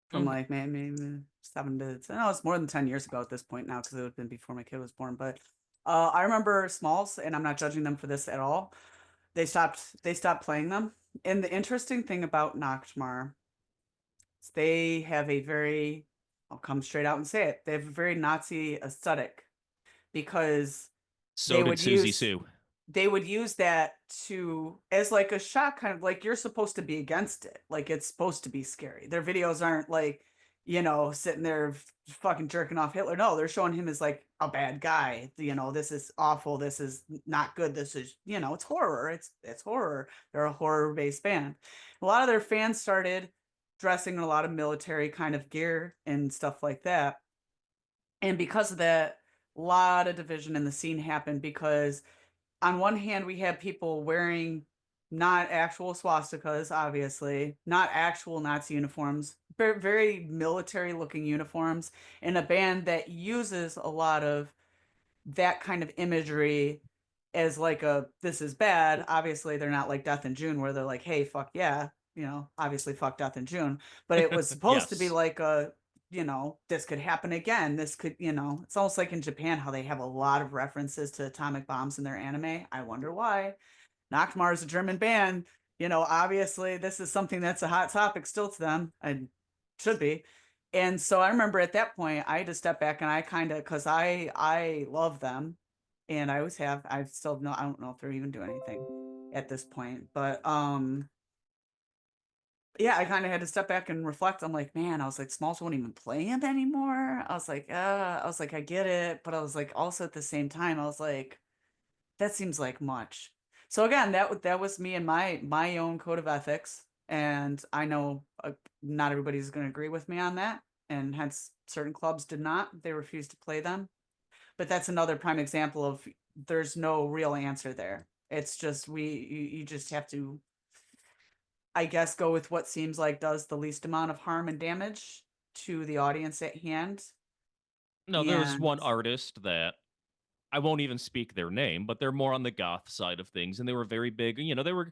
from Mhm. like maybe 7 to no, it's more than 10 years ago at this point now, because it would have been before my kid was born. But I remember Smalls, and I'm not judging them for this at all. They stopped playing them. And the interesting thing about Noxmar is they have a very, I'll come straight out and say it, they have a very Nazi aesthetic, because So they did would Susie use- Sue. they would use that as like a shock, kind of like you're supposed to be against it. Like it's supposed to be scary. Their videos aren't like, sitting there fucking jerking off Hitler. No, they're showing him as like a bad guy. This is awful. This is not good. This is, it's horror. It's horror. They're a horror based band. A lot of their fans started dressing in a lot of military kind of gear and stuff like that. And because of that, a lot of division in the scene happened, because on one hand, we have people wearing not actual swastikas, obviously, not actual Nazi uniforms, very, very military looking uniforms, in a band that uses a lot of that kind of imagery as like a this is bad. Obviously, they're not like Death in June where they're like, hey, fuck yeah, obviously fuck Death in June. But it was supposed to be Yes. like a, this could happen again. This could, it's almost like in Japan how they have a lot of references to atomic bombs in their anime. I wonder why. Nakmar is a German band. Obviously this is something that's a hot topic still to them. And should be. And so I remember at that point I had to step back and I kind of, because I love them, and I always have. I still know, I don't know if they're even doing anything at this point, but yeah, I kind of had to step back and reflect. I'm like, man, I was like, Smalls won't even play him anymore. I was like, I get it, but I was like, also at the same time, I was like, that seems like much. So again, that was me and my own code of ethics, and I know not everybody's going to agree with me on that, and hence certain clubs did not. They refused to play them. But that's another prime example of there's no real answer there. It's just you just have to, I guess, go with what seems like does the least amount of harm and damage to the audience at hand. No, there's one And artist that I won't even speak their name, but they're more on the goth side of things, and they were very big. They were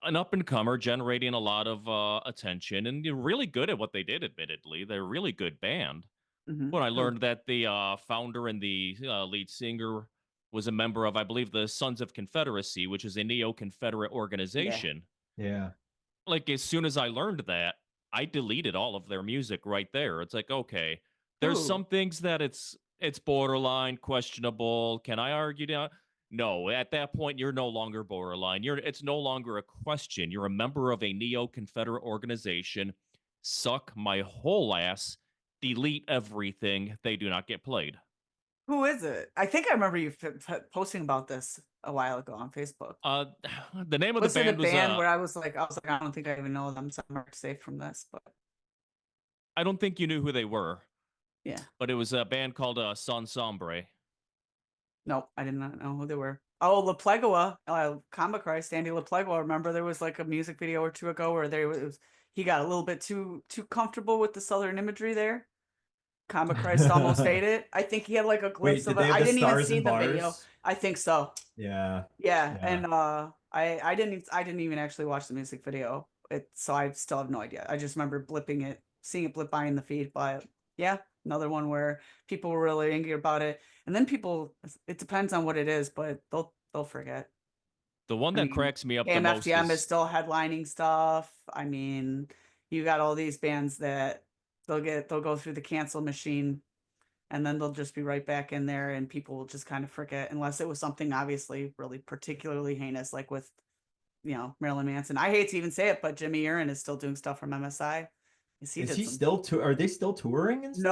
an up and comer, generating a lot of attention, and really good at what they did. Admittedly, they're a really good band. mhm. When I Oh, learned that the founder and the lead singer was a member of, I believe, the Sons of Confederacy, which is a neo-Confederate yeah. organization. Yeah. Like, as soon as I learned that, I deleted all of their music right there. It's like, okay, there's Ooh. some things that it's borderline questionable. Can I argue down? No, at that point you're no longer borderline. It's no longer a question. You're a member of a neo-Confederate organization. Suck my whole ass. Delete everything. They do not get played. Who is it? I think I remember you posting about this a while ago on Facebook. Uh, the name of the Was it a band was band where I was like, I don't think I even know them, so I'm safe from this. But I don't think you knew who they were, yeah, but it was a band called Son Sombre. nope, I did not know who they were. Oh, La Plegoa, Comic Christ, Andy La Plegoa. Remember there was like a music video or two ago where he got a little bit too comfortable with the southern imagery there. Comic Christ almost ate it. I think he had like a glimpse Wait, of did it. they have I the didn't even stars see and the video. bars? I think so. Yeah. Yeah, Yeah. and I didn't even actually watch the music video. So I still have no idea. I just remember seeing it blip by in the feed. But yeah, another one where people were really angry about it, and then it depends on what it is, but they'll forget. The one I that mean, cracks me up the most KMFDM is is still headlining stuff. I mean, you got all these bands that they'll go through the cancel machine, and then they'll just be right back in there, and people will just kind of forget unless it was something obviously really particularly heinous, like with Marilyn Manson. I hate to even say it, but Jimmy Urine is still doing stuff from MSI. Is he still are they still touring and stuff?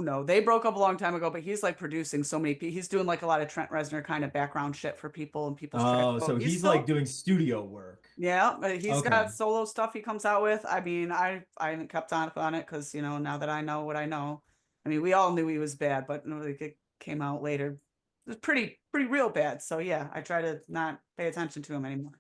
No, they broke up a long time ago, but he's like producing so many he's doing like a lot of Trent Reznor kind of background shit for people and people's tracks. Oh, so he's still, like doing studio work. yeah, but he's Okay. got solo stuff he comes out with. I mean, I haven't kept on it because now that I know what I know. I mean, we all knew he was bad, but it came out later. It was pretty real bad. So yeah, I try to not pay attention to him anymore.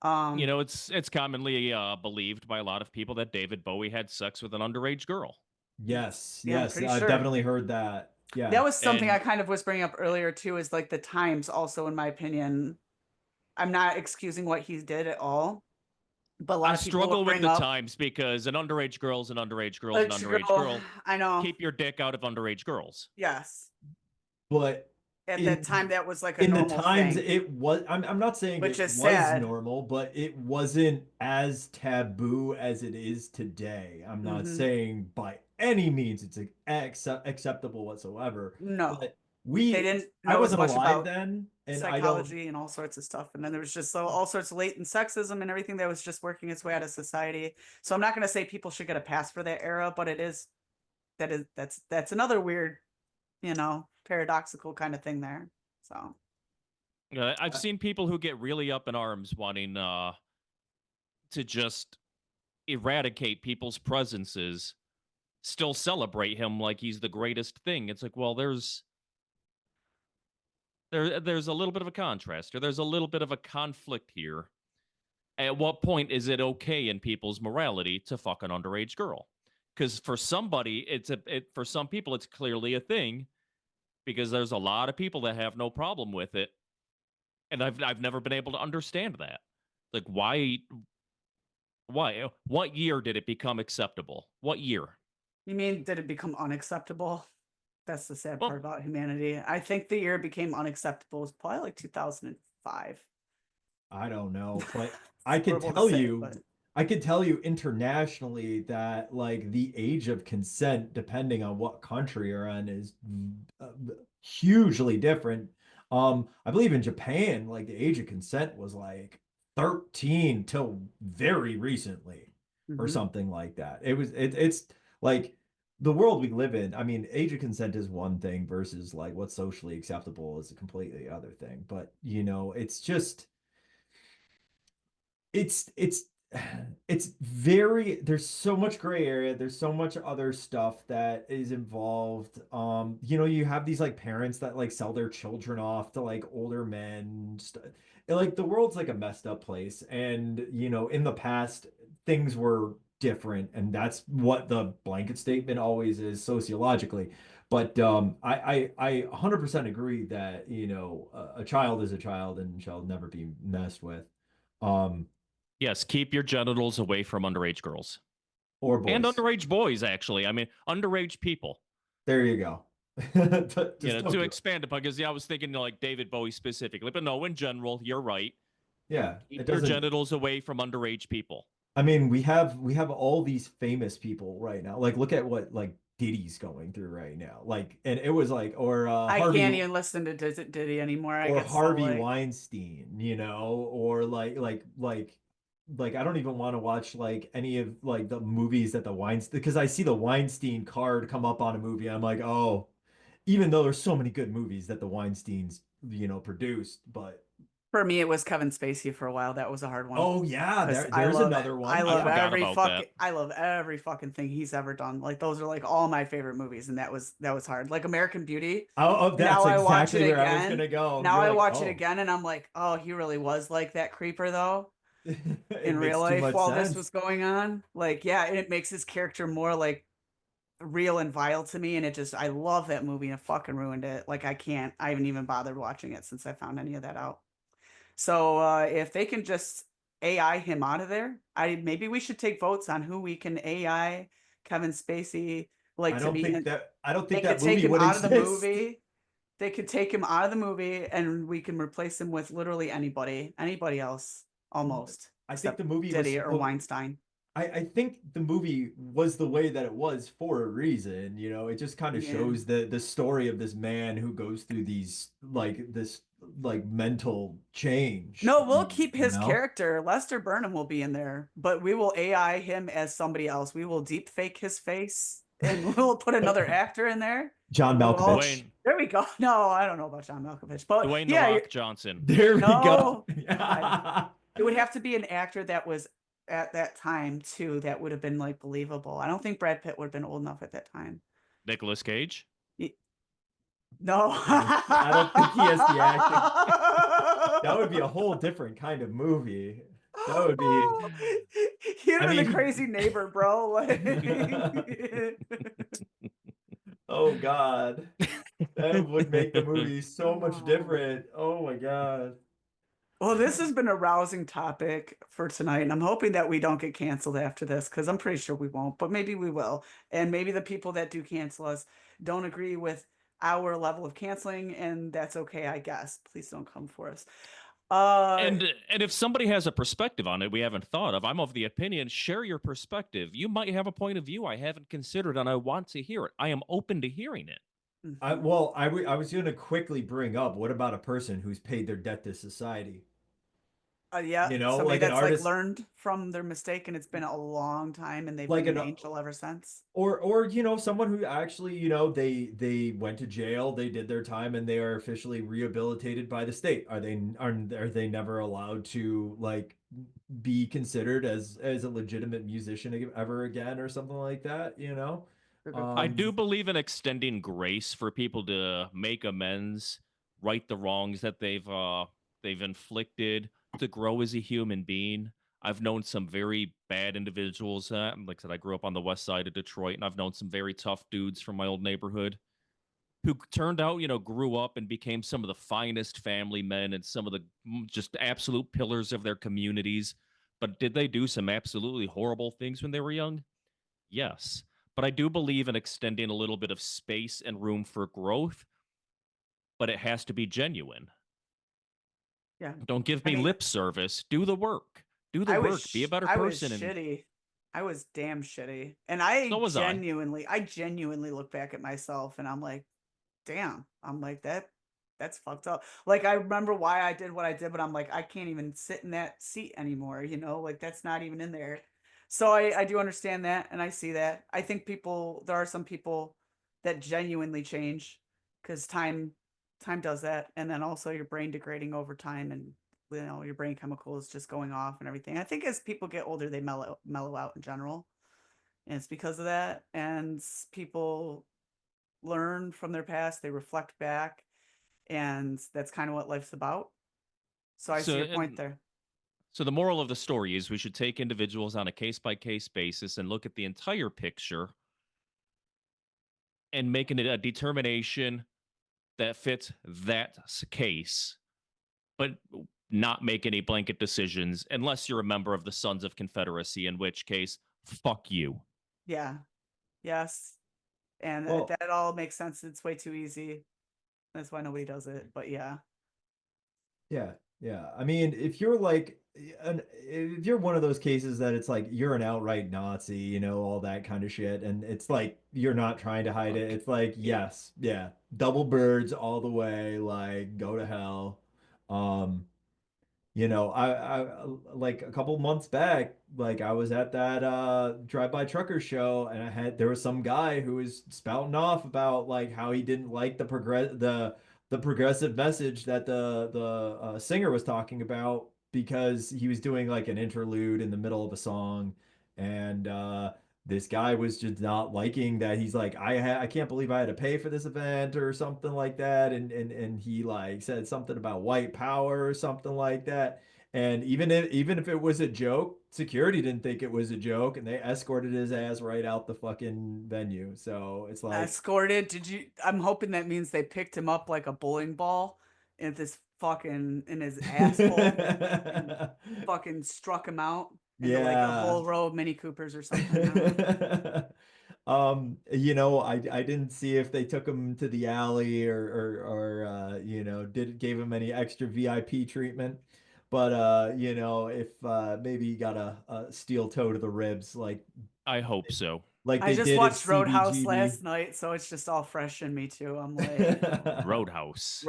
it's commonly believed by a lot of people that David Bowie had sex with an underage girl. Yes, Yeah, I'm yes, pretty I've sure. definitely heard that. Yeah. That was something And- I kind of was bringing up earlier too, is like the times also, in my opinion. I'm not excusing what he did at all, but a lot I of people will struggle with bring the up times because an underage girl's an underage girl's an underage girl. I know. Keep your dick out of underage girls. Yes. But At that time, that was like a in the normal times thing. it was, I'm not saying Which it is was sad. normal, but it wasn't as taboo as it is today. I'm not Mhm. saying by any means it's acceptable whatsoever. No. But They didn't I know as wasn't much alive about then, and psychology and all sorts of stuff, and then there was just all sorts of latent sexism and everything that was just working its way out of society. So I'm not going to say people should get a pass for that era, but that's another weird, paradoxical kind of thing there. So I've seen people who get really up in arms wanting to just eradicate people's presences, still celebrate him like he's the greatest thing. It's like, well, there's there's a little bit of a contrast, or there's a little bit of a conflict here. At what point is it okay in people's morality to fuck an underage girl? Because for somebody, for some people, it's clearly a thing. Because there's a lot of people that have no problem with it, and I've never been able to understand that. Like, why? What year did it become acceptable? What year? You mean, did it become unacceptable? That's the sad Well- part about humanity. I think the year it became unacceptable was probably like 2005. I don't know, but I can Horrible to tell say, you, but- I can tell you internationally that like the age of consent, depending on what country you're in, is hugely different. I believe in Japan, like the age of consent was like 13 till very recently, or Mhm. something like that. It's like the world we live in. I mean, age of consent is one thing versus like what's socially acceptable is a completely other thing. But you know, it's just it's it's very, there's so much gray area, there's so much other stuff that is involved. You know, you have these like parents that like sell their children off to like older men. Like the world's like a messed up place, and you know, in the past things were different, and that's what the blanket statement always is sociologically. But I 100% agree that, you know, a child is a child and shall never be messed with. Um, Yes, keep your genitals away from underage girls or boys. and underage boys. Actually, I mean underage people. There you go. You Just know, don't to do it. expand upon, because I was thinking like David Bowie specifically, but no, in general, you're right. Yeah, Keep it your doesn't. genitals away from underage people. I mean, we have all these famous people right now. Like, look at what like Diddy's going through right now. Like, and it was like, or I Harvey, can't even listen to Diddy anymore. I or get so Harvey like, Weinstein, you know, or like I don't even want to watch like any of like the movies that the Weinstein, because I see the Weinstein card come up on a movie. I'm like, oh, even though there's so many good movies that the Weinsteins, you know, produced, but for me, it was Kevin Spacey for a while. That was a hard one. oh yeah, 'Cause there's love another it. one. I love forgot every about fucking that. I love every fucking thing he's ever done. Like those are like all my favorite movies, and that was hard. Like American Beauty. Oh, that's Now I watch exactly it where I was again. gonna go. Now You're I like, watch it oh. again, and I'm like, oh, he really was like that creeper though. It In makes real too life, much while sense. this was going on, like, yeah, and it makes his character more like real and vile to me. And it just, I love that movie, and it fucking ruined it. Like, I haven't even bothered watching it since I found any of that out. So if they can just AI him out of there, maybe we should take votes on who we can AI Kevin Spacey like I to don't be. think that They could that take movie him would out of the exist. movie. They could take him out of the movie, and we can replace him with literally anybody else, almost. I think Except the movie was Diddy or Weinstein. I think the movie was the way that it was for a reason, you know. It just kind of Yeah. shows the story of this man who goes through these like this like mental change. No, we'll keep you his know? character. Lester Burnham will be in there, but we will AI him as somebody else. We will deep fake his face, and we'll put another actor in there. John Well, Malkovich. Dwayne there we go. No, I don't know about John Malkovich, but Dwayne The yeah, Rock Johnson. There we go. no, God. It would have to be an actor that was at that time too. That would have been like believable. I don't think Brad Pitt would have been old enough at that time. Nicolas Cage. No, I don't think he has the acting. That would be a whole different kind of movie. That would be. Him I and the mean, crazy neighbor, bro. Like, oh God, that would make the movie so much different. Oh my God. well, this has been a rousing topic for tonight, and I'm hoping that we don't get canceled after this, because I'm pretty sure we won't, but maybe we will. And maybe the people that do cancel us don't agree with our level of canceling, and that's okay, I guess. Please don't come for us. And if somebody has a perspective on it we haven't thought of, I'm of the opinion, share your perspective. You might have a point of view I haven't considered, and I want to hear it. I am open to hearing it. I was going to quickly bring up, what about a person who's paid their debt to society? Yeah, You know, somebody like an that's like artist, learned from their mistake, and it's been a long time, and they've like been an an angel ever since. or you know, someone who actually, you know, they went to jail, they did their time, and they are officially rehabilitated by the state. Are they never allowed to like be considered as a legitimate musician ever again, or something like that? You know, They're good I Um, do believe in extending grace for people to make amends right the wrongs that they've inflicted, to grow as a human being. I've known some very bad individuals. Like I said, I grew up on the west side of Detroit, and I've known some very tough dudes from my old neighborhood who turned out, grew up and became some of the finest family men and some of the just absolute pillars of their communities. But did they do some absolutely horrible things when they were young? Yes. But I do believe in extending a little bit of space and room for growth, but it has to be genuine. Yeah. Don't give I me mean, lip service. Do the work. Do the work. Be a better I was person. And shitty. I was damn shitty. And so was I. I genuinely look back at myself and I'm like, damn. I'm like, that's fucked up. Like, I remember why I did what I did, but I'm like, I can't even sit in that seat anymore, like that's not even in there. So I do understand that, and I see that. I think there are some people that genuinely change because time does that, and then also your brain degrading over time, and your brain chemicals just going off and everything. I think as people get older, they mellow out in general, and it's because of that. And people learn from their past, they reflect back, and that's kind of what life's about. So I see your point there. So the moral of the story is we should take individuals on a case-by-case basis and look at the entire picture and making it a determination that fits that case, but not make any blanket decisions unless you're a member of the Sons of Confederacy, in which case, fuck you. Yeah. Yes. And Well- that all makes sense. It's way too easy. That's why nobody does it. But yeah. Yeah, yeah. I mean, if you're if you're one of those cases that it's like you're an outright Nazi, all that kind of shit, and it's like you're not trying to hide it. It's like, yes, yeah, double birds all the way, like go to hell. I like a couple months back, like I was at that drive-by trucker show, and there was some guy who was spouting off about like how he didn't like the progressive message that the singer was talking about because he was doing like an interlude in the middle of a song, and this guy was just not liking that. He's like, I can't believe I had to pay for this event or something like that, and he like said something about white power or something like that. And even if it was a joke, security didn't think it was a joke, and they escorted his ass right out the fucking venue. So it's like, Escorted. I'm hoping that means they picked him up like a bowling ball in his asshole and fucking struck him out into like a Yeah. whole row of Mini Coopers or something. I didn't see if they took him to the alley or gave him any extra VIP treatment. But if maybe he got a steel toe to the ribs, like I hope so. like I they just did at watched Roadhouse CBGB. last night, so it's just all fresh in me too. I'm like, Roadhouse.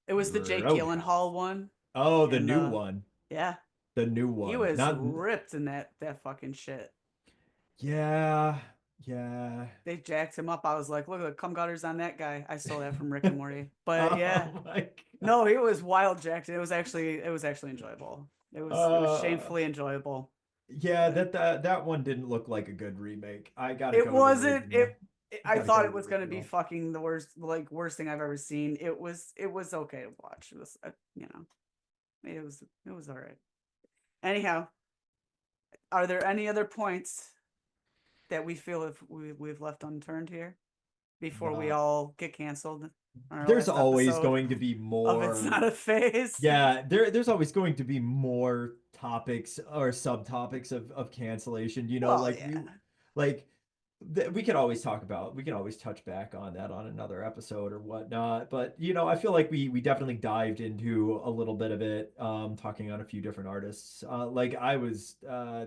It was the Jake Roadhouse. Gyllenhaal one. Oh, the And, new one. Yeah. The new one. He was Not ripped in that fucking shit. Yeah. Yeah. They jacked him up. I was like, look at the cum gutters on that guy. I stole that from Rick and Morty. But yeah. Oh my God. No, he was wild jacked. It was actually enjoyable. It was shamefully enjoyable. Yeah, that one didn't look like a good remake. I gotta It go to the wasn't original. I Gotta thought go it to was the gonna be original. fucking the worst thing I've ever seen. It was okay to watch. It was it was all right. Anyhow, are there any other points that we feel if we've left unturned here before we all get canceled? on our There's last always episode going to be of more. It's Not a Phase. Yeah, there's always going to be more topics or subtopics of cancellation. Well, Like yeah. we could always touch back on that on another episode or whatnot. But I feel like we definitely dived into a little bit of it, talking on a few different artists. Like I was, I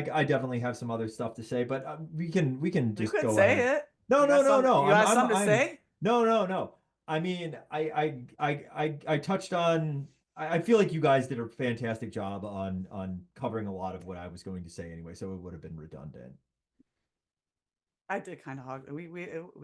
definitely have some other stuff to say, but we can You just could go say ahead. it. No, You no, got no, some- no. You got something to say? No. I mean, I touched on. I feel like you guys did a fantastic job on covering a lot of what I was going to say anyway, so it would have been redundant. I did kind of hog. We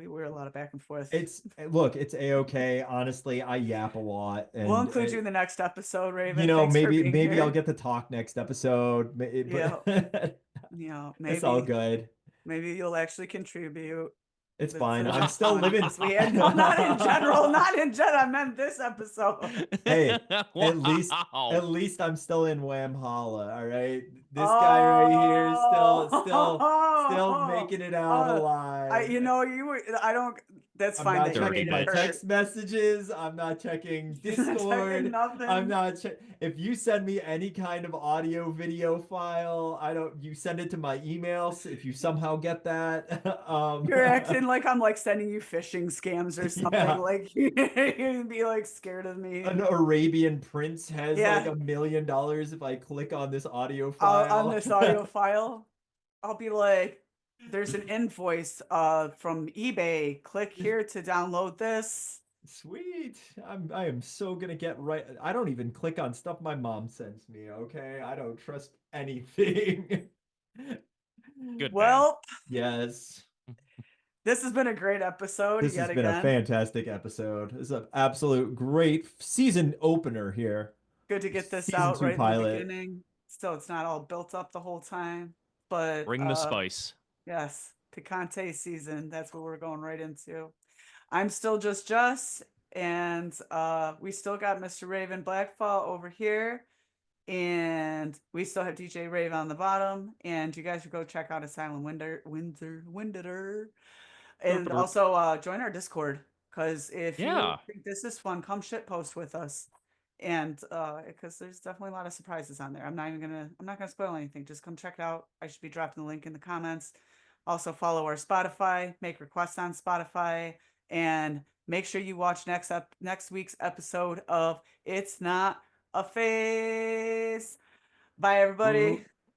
were a lot of back and forth. It's a-okay. Honestly, I yap a lot, and We'll include you in the next episode, Raven. you know, Thanks for being maybe here. I'll get to talk next episode. Yeah. But Maybe it's all good. maybe you'll actually contribute. It's That's fine. it. I'm still living. Because we had no, not in general, not in general. I meant this episode. Hey, Wow. at least I'm still in Whamhaalla, all right? This guy right here is still making it out alive. I don't. That's I'm fine. not That you Dirty checking made my it hurt. text messages. I'm not checking You're not checking Discord. nothing. I'm not if you send me any kind of audio video file, you send it to my emails if you somehow get that. You're acting like I'm like sending you phishing scams or something. Yeah. Like you'd be like scared of me. An Arabian prince has like Yeah. $1 million if I click on this audio On file. this audio file, I'll be like, there's an invoice from eBay. Click here to download this. Sweet. I am so gonna get right. I don't even click on stuff my mom sends me, okay? I don't trust anything. Good man. Well, Yes. this has been a great episode This yet has been a again. fantastic episode. This is an absolute great season opener here. Good to get this Season out 2 right pilot. in the beginning. So it's not all built up the whole time. But Bring the spice. yes, Picante season. That's what we're going right into. I'm still just Jess, and we still got Mr. Raven Blackfall over here, and we still have DJ Rave on the bottom. And you guys should go check out Asylum Winderer, and also join our Discord, because if you Yeah. think this is fun, come shit post with us. And because there's definitely a lot of surprises on there. I'm not gonna spoil anything. Just come check it out. I should be dropping the link in the comments. Also follow our Spotify, make requests on Spotify, and make sure you watch next week's episode of It's Not a Face. Bye everybody.